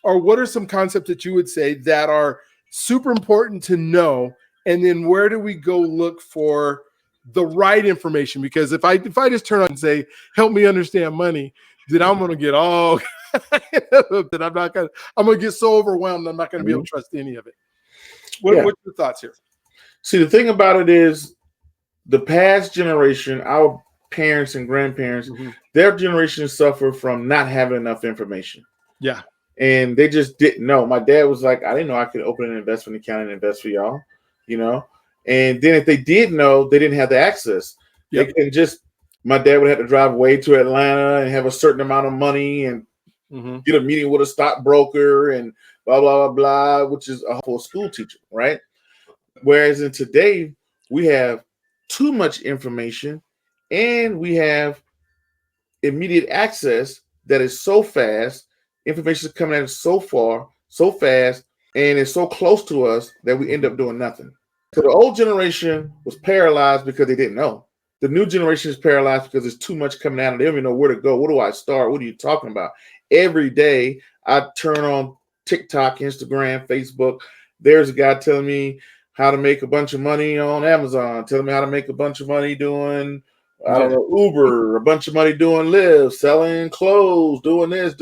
or what are some concepts that you would say that are super important to know? And then where do we go look for the right information? Because if I just turn on and say, help me understand money, then I'm going to get all that I'm going to get so overwhelmed. I'm not going to be able to trust any of it. What's your thoughts here?
See, the thing about it is the past generation, our parents and grandparents, their generation suffered from not having enough information.
Yeah.
And they just didn't know. My dad was like, I didn't know I could open an investment account and invest for y'all, And then if they did know, they didn't have the access. They couldn't my dad would have to drive away to Atlanta and have a certain amount of money and get a meeting with a stockbroker and blah, blah, blah, blah, which is a whole school teacher, right? Whereas in today, we have too much information and we have immediate access that is so fast. Information is coming at us so fast, and it's so close to us that we end up doing nothing. So the old generation was paralyzed because they didn't know. The new generation is paralyzed because there's too much coming out, and they don't even know where to go. Where do I start? What are you talking about? Every day I turn on TikTok, Instagram, Facebook. There's a guy telling me how to make a bunch of money on Amazon, telling me how to make a bunch of money doing, I don't know, Uber, a bunch of money doing Lyft, selling clothes, doing this,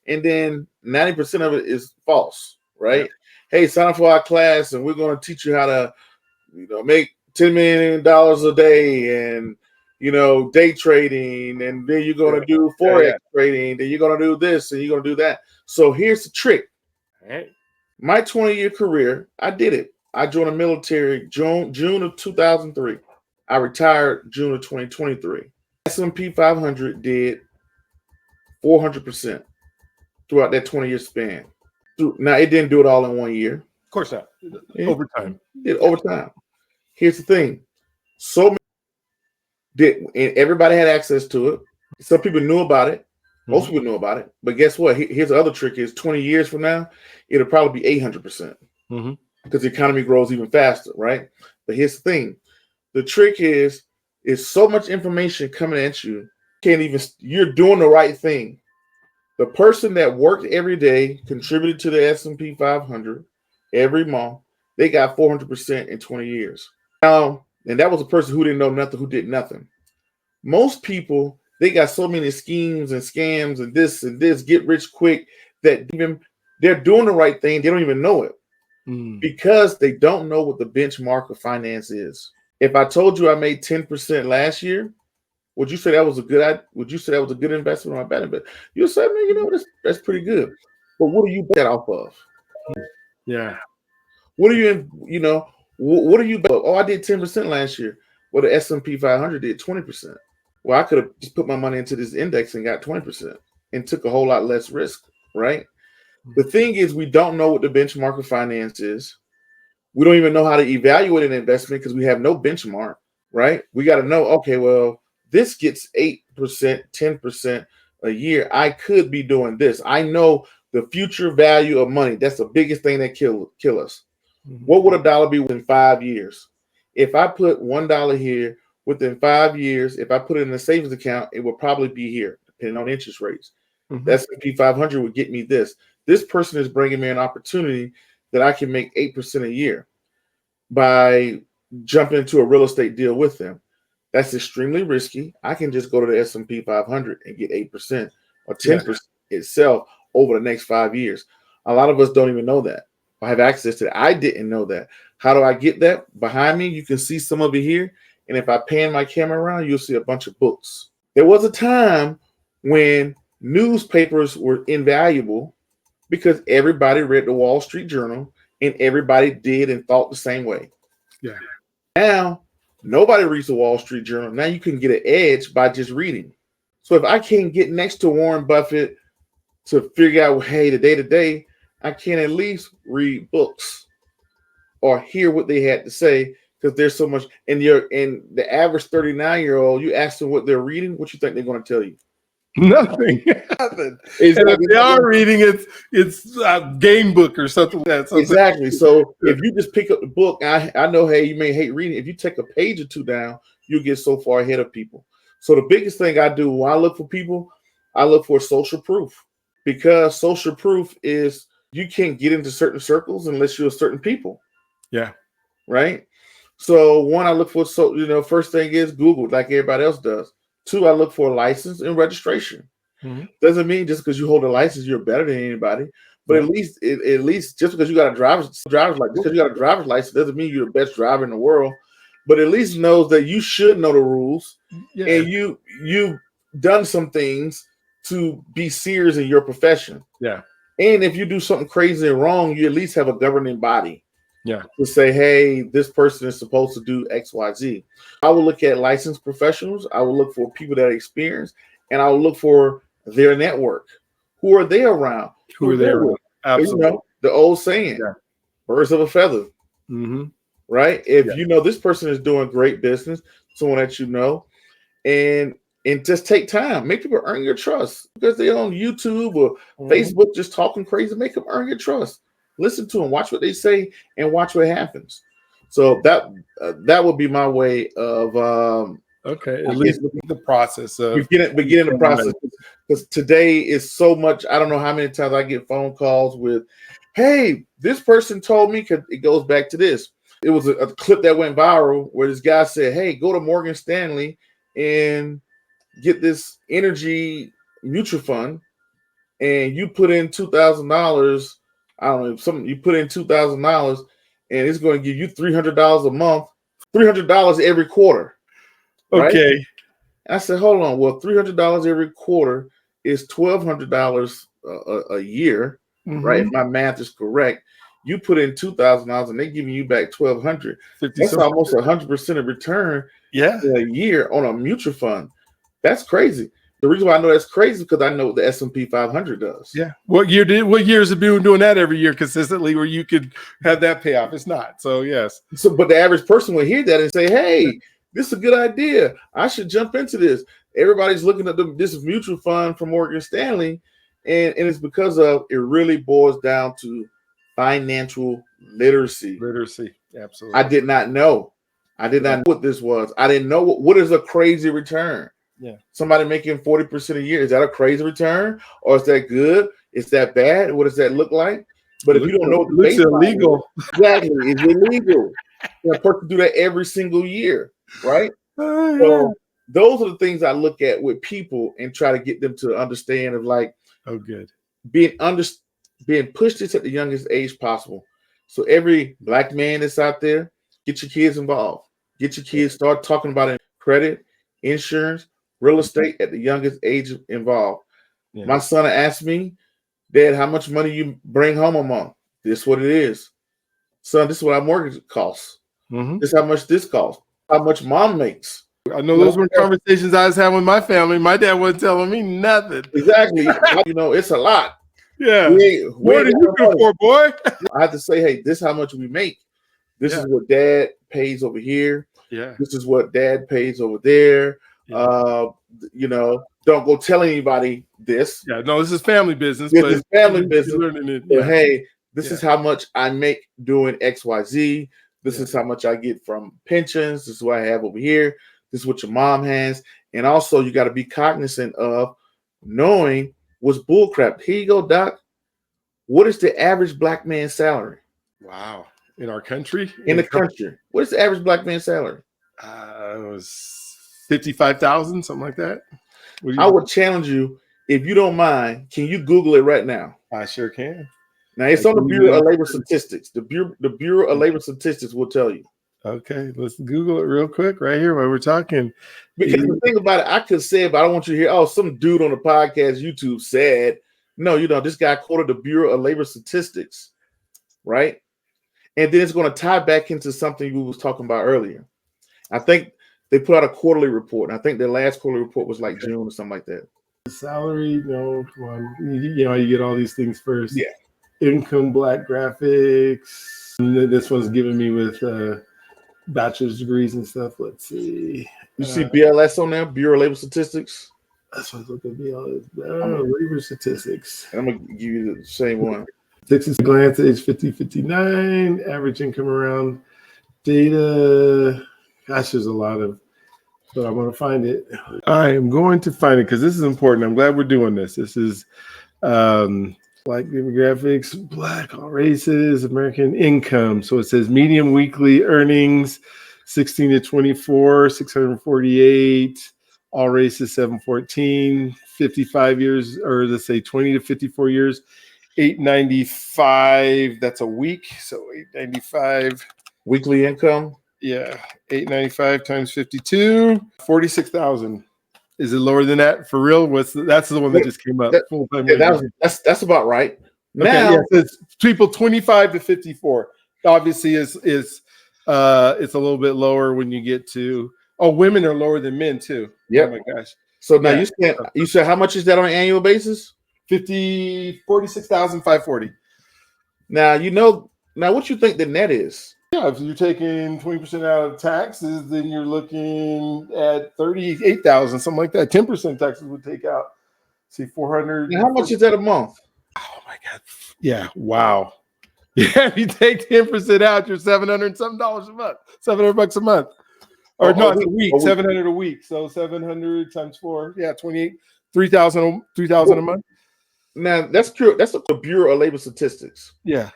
and then 90% of it is false, right? Hey, sign up for our class, and we're going to teach you how to, make $10 million a day, and day trading, and then you're going to do forex trading, then you're going to do this, and you're going to do that. So here's the trick. My 20-year career, I did it. I joined the military June of 2003. I retired June of 2023. S&P 500 did 400% throughout that 20-year span. Now, it didn't do it all in 1 year.
Of course not. Over time.
Over time. Here's the thing. And everybody had access to it. Some people knew about it. Most people knew about it. But guess what? Here's the other trick is 20 years from now, it'll probably be 800%. Because the economy grows even faster, right? But here's the thing. The trick is so much information coming at you, you're doing the right thing. The person that worked every day, contributed to the S&P 500 every month, they got 400% in 20 years. Now, and that was a person who didn't know nothing, who did nothing. Most people, they got so many schemes and scams and this, get rich quick, that even they're doing the right thing, they don't even know it. Because they don't know what the benchmark of finance is. If I told you I made 10% last year, would you say that was a good investment or a bad investment? You'll say, man, that's pretty good. But what do you bet off of?
Yeah.
What are you what are you bet off? Oh, I did 10% last year. Well, the S&P 500 did 20%. Well, I could have just put my money into this index and got 20% and took a whole lot less risk, right? The thing is, we don't know what the benchmark of finance is. We don't even know how to evaluate an investment because we have no benchmark, right? We got to know, okay, well, this gets 8%, 10% a year. I could be doing this. I know the future value of money. That's the biggest thing that kill us. What would a dollar be within 5 years? If I put $1 here, within 5 years, if I put it in a savings account, it will probably be here, depending on interest rates. The S&P 500 would get me this. This person is bringing me an opportunity that I can make 8% a year by jumping into a real estate deal with them. That's extremely risky. I can just go to the S&P 500 and get 8% or 10% itself over the next 5 years. A lot of us don't even know that. I have access to that. I didn't know that. How do I get that? Behind me, you can see some of it here. And if I pan my camera around, you'll see a bunch of books. There was a time when newspapers were invaluable because everybody read the Wall Street Journal and everybody did and thought the same way.
Yeah.
Now, nobody reads the Wall Street Journal. Now you can get an edge by just reading. So if I can't get next to Warren Buffett to figure out, hey, the day-to-day, I can at least read books or hear what they had to say because there's so much. And the average 39-year-old, you ask them what they're reading, what you think they're going to tell you?
Nothing. Nothing.
Exactly.
And if they are reading, it's a game book or something like that.
Exactly. So if you just pick up the book, I know, hey, you may hate reading. If you take a page or two down, you'll get so far ahead of people. So the biggest thing I do when I look for people, I look for social proof, because social proof is you can't get into certain circles unless you're certain people.
Yeah.
Right. So one, I look for, first thing is Google, like everybody else does. Two, I look for a license and registration. Mm-hmm. Doesn't mean just because you hold a license you're better than anybody, but at least just because you got a driver's license doesn't mean you're the best driver in the world. But at least knows that you should know the rules, and you've done some things to be serious in your profession.
Yeah.
And if you do something crazy and wrong, you at least have a governing body.
Yeah.
To say, hey, this person is supposed to do X, Y, Z. I will look at licensed professionals. I will look for people that are experienced, and I will look for their network. Who are they around?
Who are they around? Absolutely.
The old saying, birds of a feather.
Mm-hmm.
Right? If you know this person is doing great business, someone that you know, and just take time. Make people earn your trust, because they're on YouTube or Facebook just talking crazy. Make them earn your trust. Listen to them, watch what they say, and watch what happens. So that would be my way of
at least the process of
beginning the process, because today is so much. I don't know how many times I get phone calls with, hey, this person told me, because it goes back to this. It was a clip that went viral where this guy said, hey, go to Morgan Stanley and get this energy mutual fund, and you put in $2,000. I don't know, you put in $2,000, and it's going to give you $300 a month, $300 every quarter. Right?
Okay.
And I said, hold on. Well, $300 every quarter is $1,200 a year, right? If my math is correct. You put in $2,000, and they're giving you back $1,200. That's almost 100% of return. A year on a mutual fund. That's crazy. The reason why I know that's crazy is because I know what the S&P 500 does. Yeah.
What years have been doing that every year consistently where you could have that payoff? It's not. So, yes.
But the average person will hear that and say, hey, this is a good idea. I should jump into this. Everybody's looking at this mutual fund from Morgan Stanley, and it's because of it really boils down to financial literacy.
Literacy. Absolutely.
I did not know. I did not know what this was. I didn't know what is a crazy return. Yeah. Somebody making 40% a year. Is that a crazy return, or is that good? Is that bad? What does that look like? But if you don't know what the
baseline illegal.
Exactly. It's illegal. A person do that every single year, right? So those are the things I look at with people and try to get them to understand of like, being pushed this at the youngest age possible. So every black man that's out there, get your kids involved. Get your kids, start talking about credit, insurance, real estate at the youngest age involved. Yeah. My son asked me, Dad, how much money you bring home a month? This is what it is. Son, this is what our mortgage costs. This is how much this costs. How much mom makes.
I know those were conversations I was having with my family. My dad wasn't telling me nothing.
Exactly. It's a lot.
Yeah. What are you good for, boy?
I have to say, hey, this is how much we make. This is what dad pays over here. Yeah. This is what dad pays over there. Yeah. Don't go tell anybody this.
Yeah, no, this is family business.
This is family business. But hey, this is how much I make doing XYZ. This is how much I get from pensions. This is what I have over here. This is what your mom has. And also, you got to be cognizant of knowing what's bullcrap. Here you go, Doc. What is the average black man's salary?
Wow. In our country?
In the country. What is the average black man's salary?
It was $55,000, something like that.
I would challenge you, if you don't mind, can you Google it right now?
I sure can.
Now, it's on the Bureau of Labor Statistics. The Bureau of Labor Statistics will tell you.
Okay, let's Google it real quick right here while we're talking.
Because the thing about it, I could say it, but I don't want you to hear, some dude on the podcast, YouTube said. No, this guy quoted the Bureau of Labor Statistics, right? And then it's going to tie back into something we was talking about earlier. I think they put out a quarterly report, and I think their last quarterly report was like June or something like that.
Salary, no, come on. You get all these things first.
Yeah.
Income, black graphics. This one's giving me with bachelor's degrees and stuff. Let's see.
You see BLS on there, Bureau of Labor Statistics?
That's what's looking to be all this. Labor statistics.
I'm gonna give you the same one.
Texas glance age 50-59, average income around data. Gosh, there's a lot of, but I'm going to find it. I am going to find it because this is important. I'm glad we're doing this. This is Black demographics, Black all races, American income. So it says median weekly earnings 16 to 24, 648, all races 714, 55 years, or let's say 20 to 54 years, 895. That's a week. So 895
weekly income.
Yeah, 895 times 52, 46,000. Is it lower than that for real? That's the one that just came up. Full-time.
Yeah, that's about right. Now,
okay, it's people 25 to 54. Obviously, it's a little bit lower when you get to. Oh, women are lower than men too.
Yeah.
Oh my gosh.
So now you said how much is that on an annual basis?
46,540.
Now what you think the net is?
Yeah, if you're taking 20% out of taxes, then you're looking at 38,000, something like that. 10% taxes would take out. See, 400.
Now, how much is that a month?
Oh my God. Yeah. Wow. Yeah, if you take 10% out, you're $700 something a month. $700 a month. Or no, it's a week. 700 a week. So 700 times 4. Yeah, 28. 3,000 a month.
Now that's true. That's the Bureau of Labor Statistics.
Yeah.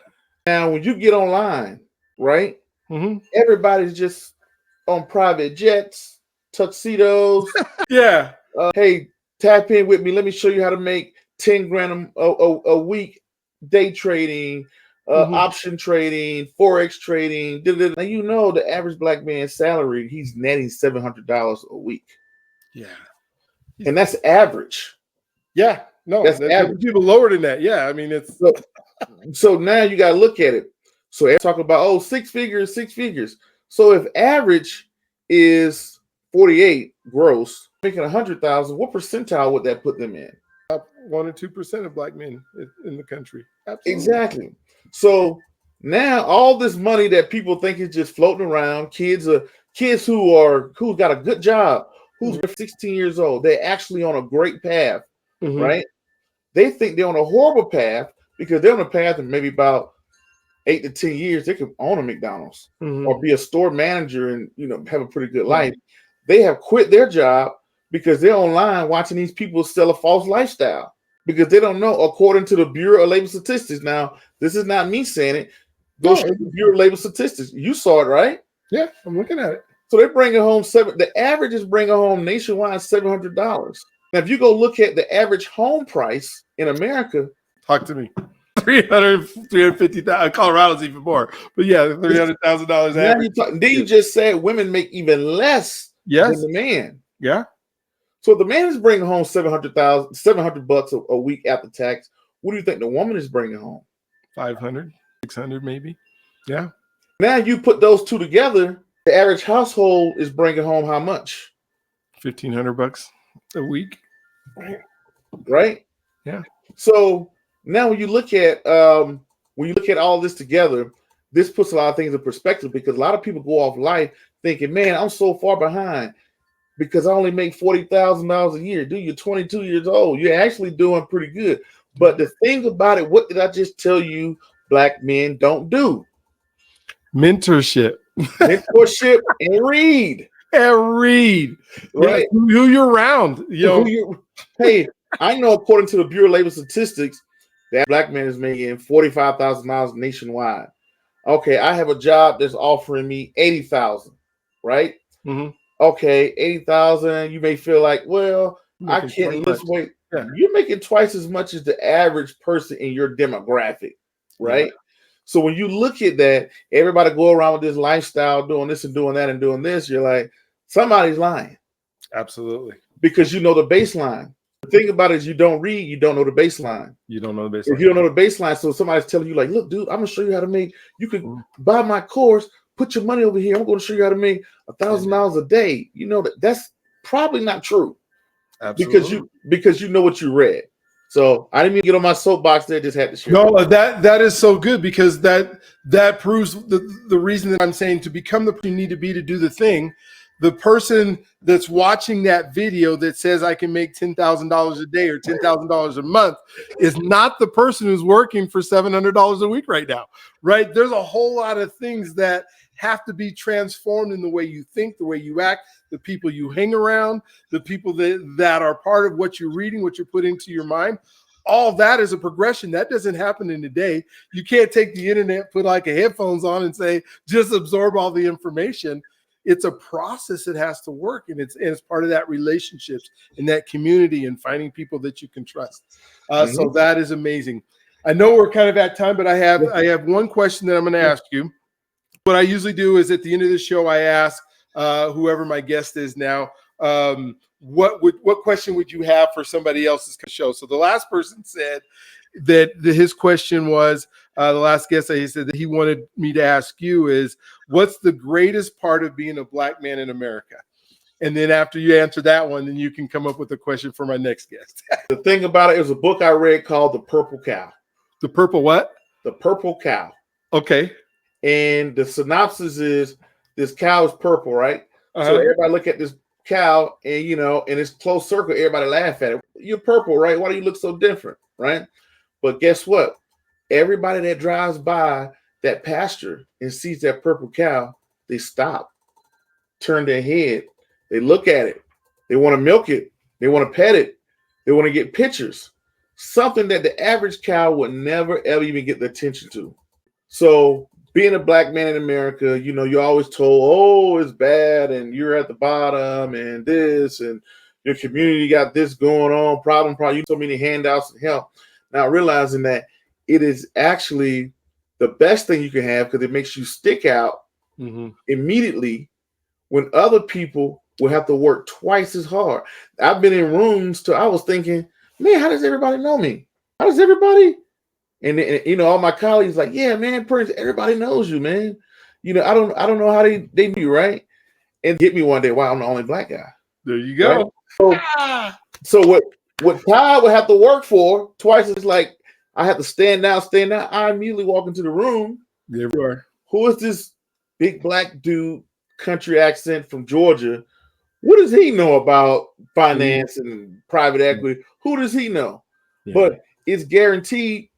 Now when you get online, right?
Mm-hmm.
Everybody's just on private jets, tuxedos.
Yeah.
Hey, tap in with me. Let me show you how to make 10 grand a week day trading, option trading, forex trading. Now you know the average Black man's salary, he's netting $700 a week.
Yeah.
And that's average.
Yeah. No,
that's average.
People lower than that. Yeah. I mean, it's
so now you got to look at it. So they talk about, six figures. So if average is 48 gross, making 100,000, what percentile would that put them in?
1 or 2% of Black men in the country.
Absolutely. Exactly. So now all this money that people think is just floating around, kids who's got a good job, who's 16 years old, they're actually on a great path, right? They think they're on a horrible path because they're on a path and maybe about 8 to 10 years, they could own a McDonald's or be a store manager and have a pretty good life. They have quit their job because they're online watching these people sell a false lifestyle because they don't know, according to the Bureau of Labor Statistics. Now, this is not me saying it. Go to the Bureau of Labor Statistics. You saw it, right?
Yeah, I'm looking at it.
So they're bringing home the average is bringing home nationwide $700. Now, if you go look at the average home price in America,
talk to me. 350,000. Colorado's even more, but yeah, $300,000 average.
Then you just said women make even less than the man.
Yeah.
So the man is bringing home $700 a week after tax. What do you think the woman is bringing home?
500, 600 maybe. Yeah.
Now you put those two together, the average household is bringing home how much?
$1,500 a week.
Right?
Yeah.
So now when you look at all this together, this puts a lot of things in perspective because a lot of people go off life thinking, man, I'm so far behind because I only make $40,000 a year. Dude, you're 22 years old. You're actually doing pretty good. But the thing about it, what did I just tell you Black men don't do?
Mentorship
and read.
Right? Yeah, who you're around.
Hey, I know according to the Bureau of Labor Statistics, that Black man is making $45,000 nationwide. Okay, I have a job that's offering me $80,000, right? Okay, $80,000. You may feel like, well, I can't lose weight. Yeah. You're making twice as much as the average person in your demographic, right? Yeah. So when you look at that, everybody go around with this lifestyle, doing this and doing that and doing this. You're like, somebody's lying.
Absolutely.
Because you know the baseline. The thing about it is you don't read, you don't know the baseline.
You don't know the baseline.
If you don't know the baseline, so somebody's telling you like, look, dude, I'm gonna show you how to make, you could buy my course, put your money over here. I'm going to show you how to make $1,000 a day. You know that's probably not true.
Absolutely.
Because you know what you read. So I didn't even get on my soapbox there. Just had to share.
No, that is so good because that proves the reason that I'm saying to become the you need to be to do the thing. The person that's watching that video that says I can make $10,000 a day or $10,000 a month is not the person who's working for $700 a week right now, right? There's a whole lot of things that have to be transformed in the way you think, the way you act, the people you hang around, the people that are part of what you're reading, what you're putting into your mind. All that is a progression. That doesn't happen in a day. You can't take the internet, put like a headphones on and say, just absorb all the information. It's a process that has to work. And it's part of that relationships and that community and finding people that you can trust. So that is amazing. I know we're kind of at time, but I have one question that I'm going to ask you. What I usually do is at the end of the show, I ask whoever my guest is now, what question would you have for somebody else's show? So the last person said that his question was, the last guest, he said that he wanted me to ask you is, what's the greatest part of being a Black man in America? And then after you answer that one, then you can come up with a question for my next guest.
The thing about it is a book I read called The Purple Cow.
The Purple what?
The Purple Cow.
Okay.
And the synopsis is this cow is purple, right? So everybody look at this cow and, in its close circle, everybody laugh at it. You're purple, right? Why do you look so different, right? But guess what? Everybody that drives by that pasture and sees that purple cow, they stop, turn their head, they look at it, they want to milk it, they want to pet it, they want to get pictures. Something that the average cow would never, ever even get the attention to. So being a Black man in America, you're always told, oh, it's bad and you're at the bottom and this and your community got this going on, problem, you so many handouts and help. Now realizing that it is actually the best thing you can have because it makes you stick out immediately when other people will have to work twice as hard. I've been in rooms I was thinking, man, how does everybody know me? How does everybody? And all my colleagues like, yeah, man, Prince, everybody knows you, man. I don't know how they knew you, right? And get me one day, wow, I'm the only Black guy.
There you go.
Right? So what Todd would have to work for twice is like, I have to stand out. I immediately walk into the room.
There we are.
Who is this big Black dude, country accent from Georgia? What does he know about finance and private equity? Who does he know? Yeah. But it's guaranteed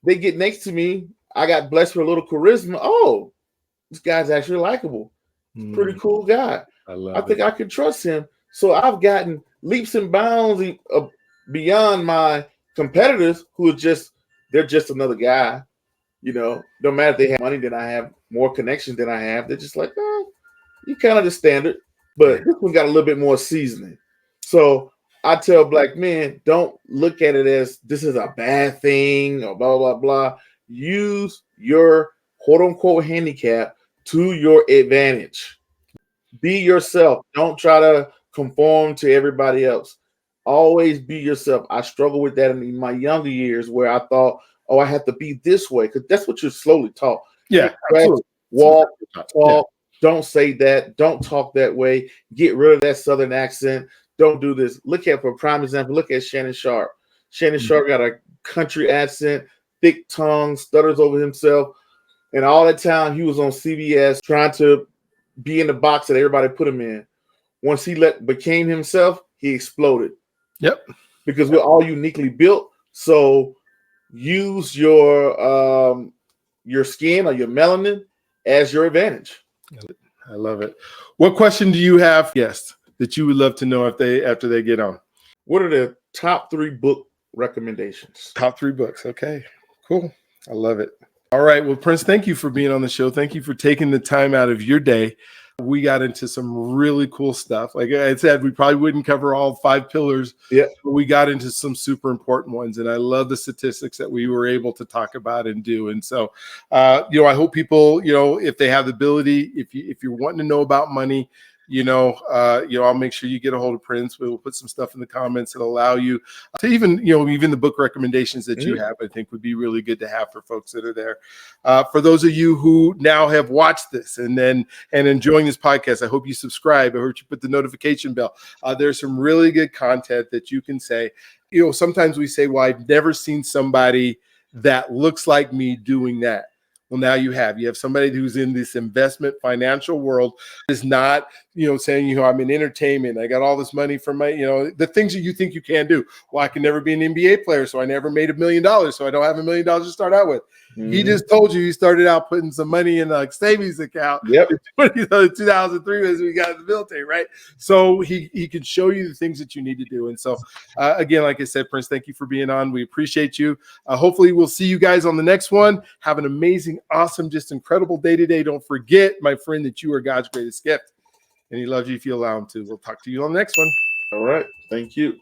they get next to me. I got blessed with a little charisma. Oh, this guy's actually likable. Pretty cool guy. I think I can trust him. So I've gotten leaps and bounds beyond my competitors who are they're just another guy. No matter if they have money than I have, more connections than I have. They're just like, oh, you kind of the standard. But this one got a little bit more seasoning. So I tell Black men, don't look at it as this is a bad thing or blah, blah, blah. Use your quote unquote handicap to your advantage. Be yourself. Don't try to conform to everybody else. Always be yourself. I struggled with that in my younger years where I thought, oh, I have to be this way because that's what you're slowly taught.
Yeah.
Walk, talk. Yeah. Don't say that. Don't talk that way. Get rid of that Southern accent. Don't do this. For a prime example, look at Shannon Sharp. Shannon Sharp got a country accent, thick tongue, stutters over himself. And all that time he was on CBS trying to be in the box that everybody put him in. Once he became himself, he exploded.
Yep.
Because we're all uniquely built. So use your skin or your melanin as your advantage.
I love it. What question do you have, guests, that you would love to know after they get on?
What are the top 3 book recommendations?
Top 3 books. Okay, cool. I love it. All right. Well, Prince, thank you for being on the show. Thank you for taking the time out of your day. We got into some really cool stuff. Like I said, we probably wouldn't cover all 5 pillars. Yeah. But we got into some super important ones. And I love the statistics that we were able to talk about and do. And so, I hope people, if they have the ability, if you're wanting to know about money, I'll make sure you get a hold of Prince. We'll put some stuff in the comments that allow you to even the book recommendations that you have, I think would be really good to have for folks that are there. For those of you who now have watched this and enjoying this podcast, I hope you subscribe. I hope you put the notification bell. There's some really good content that you can say. Sometimes we say, well, I've never seen somebody that looks like me doing that. Well, now you have somebody who's in this investment financial world, is not, saying, I'm in entertainment, I got all this money from my, the things that you think you can do. Well, I can never be an NBA player, so I never made $1 million, so I don't have $1 million to start out with. Mm-hmm. He just told you he started out putting some money in a savings account.
Yep.
2003 as we got in the military, right? So he can show you the things that you need to do. And so again, like I said, Prince, thank you for being on. We appreciate you. Hopefully we'll see you guys on the next one. Have an amazing, awesome, just incredible day today. Don't forget, my friend, that you are God's greatest gift, and he loves you if you allow him to. We'll talk to you on the next one.
All right. Thank you.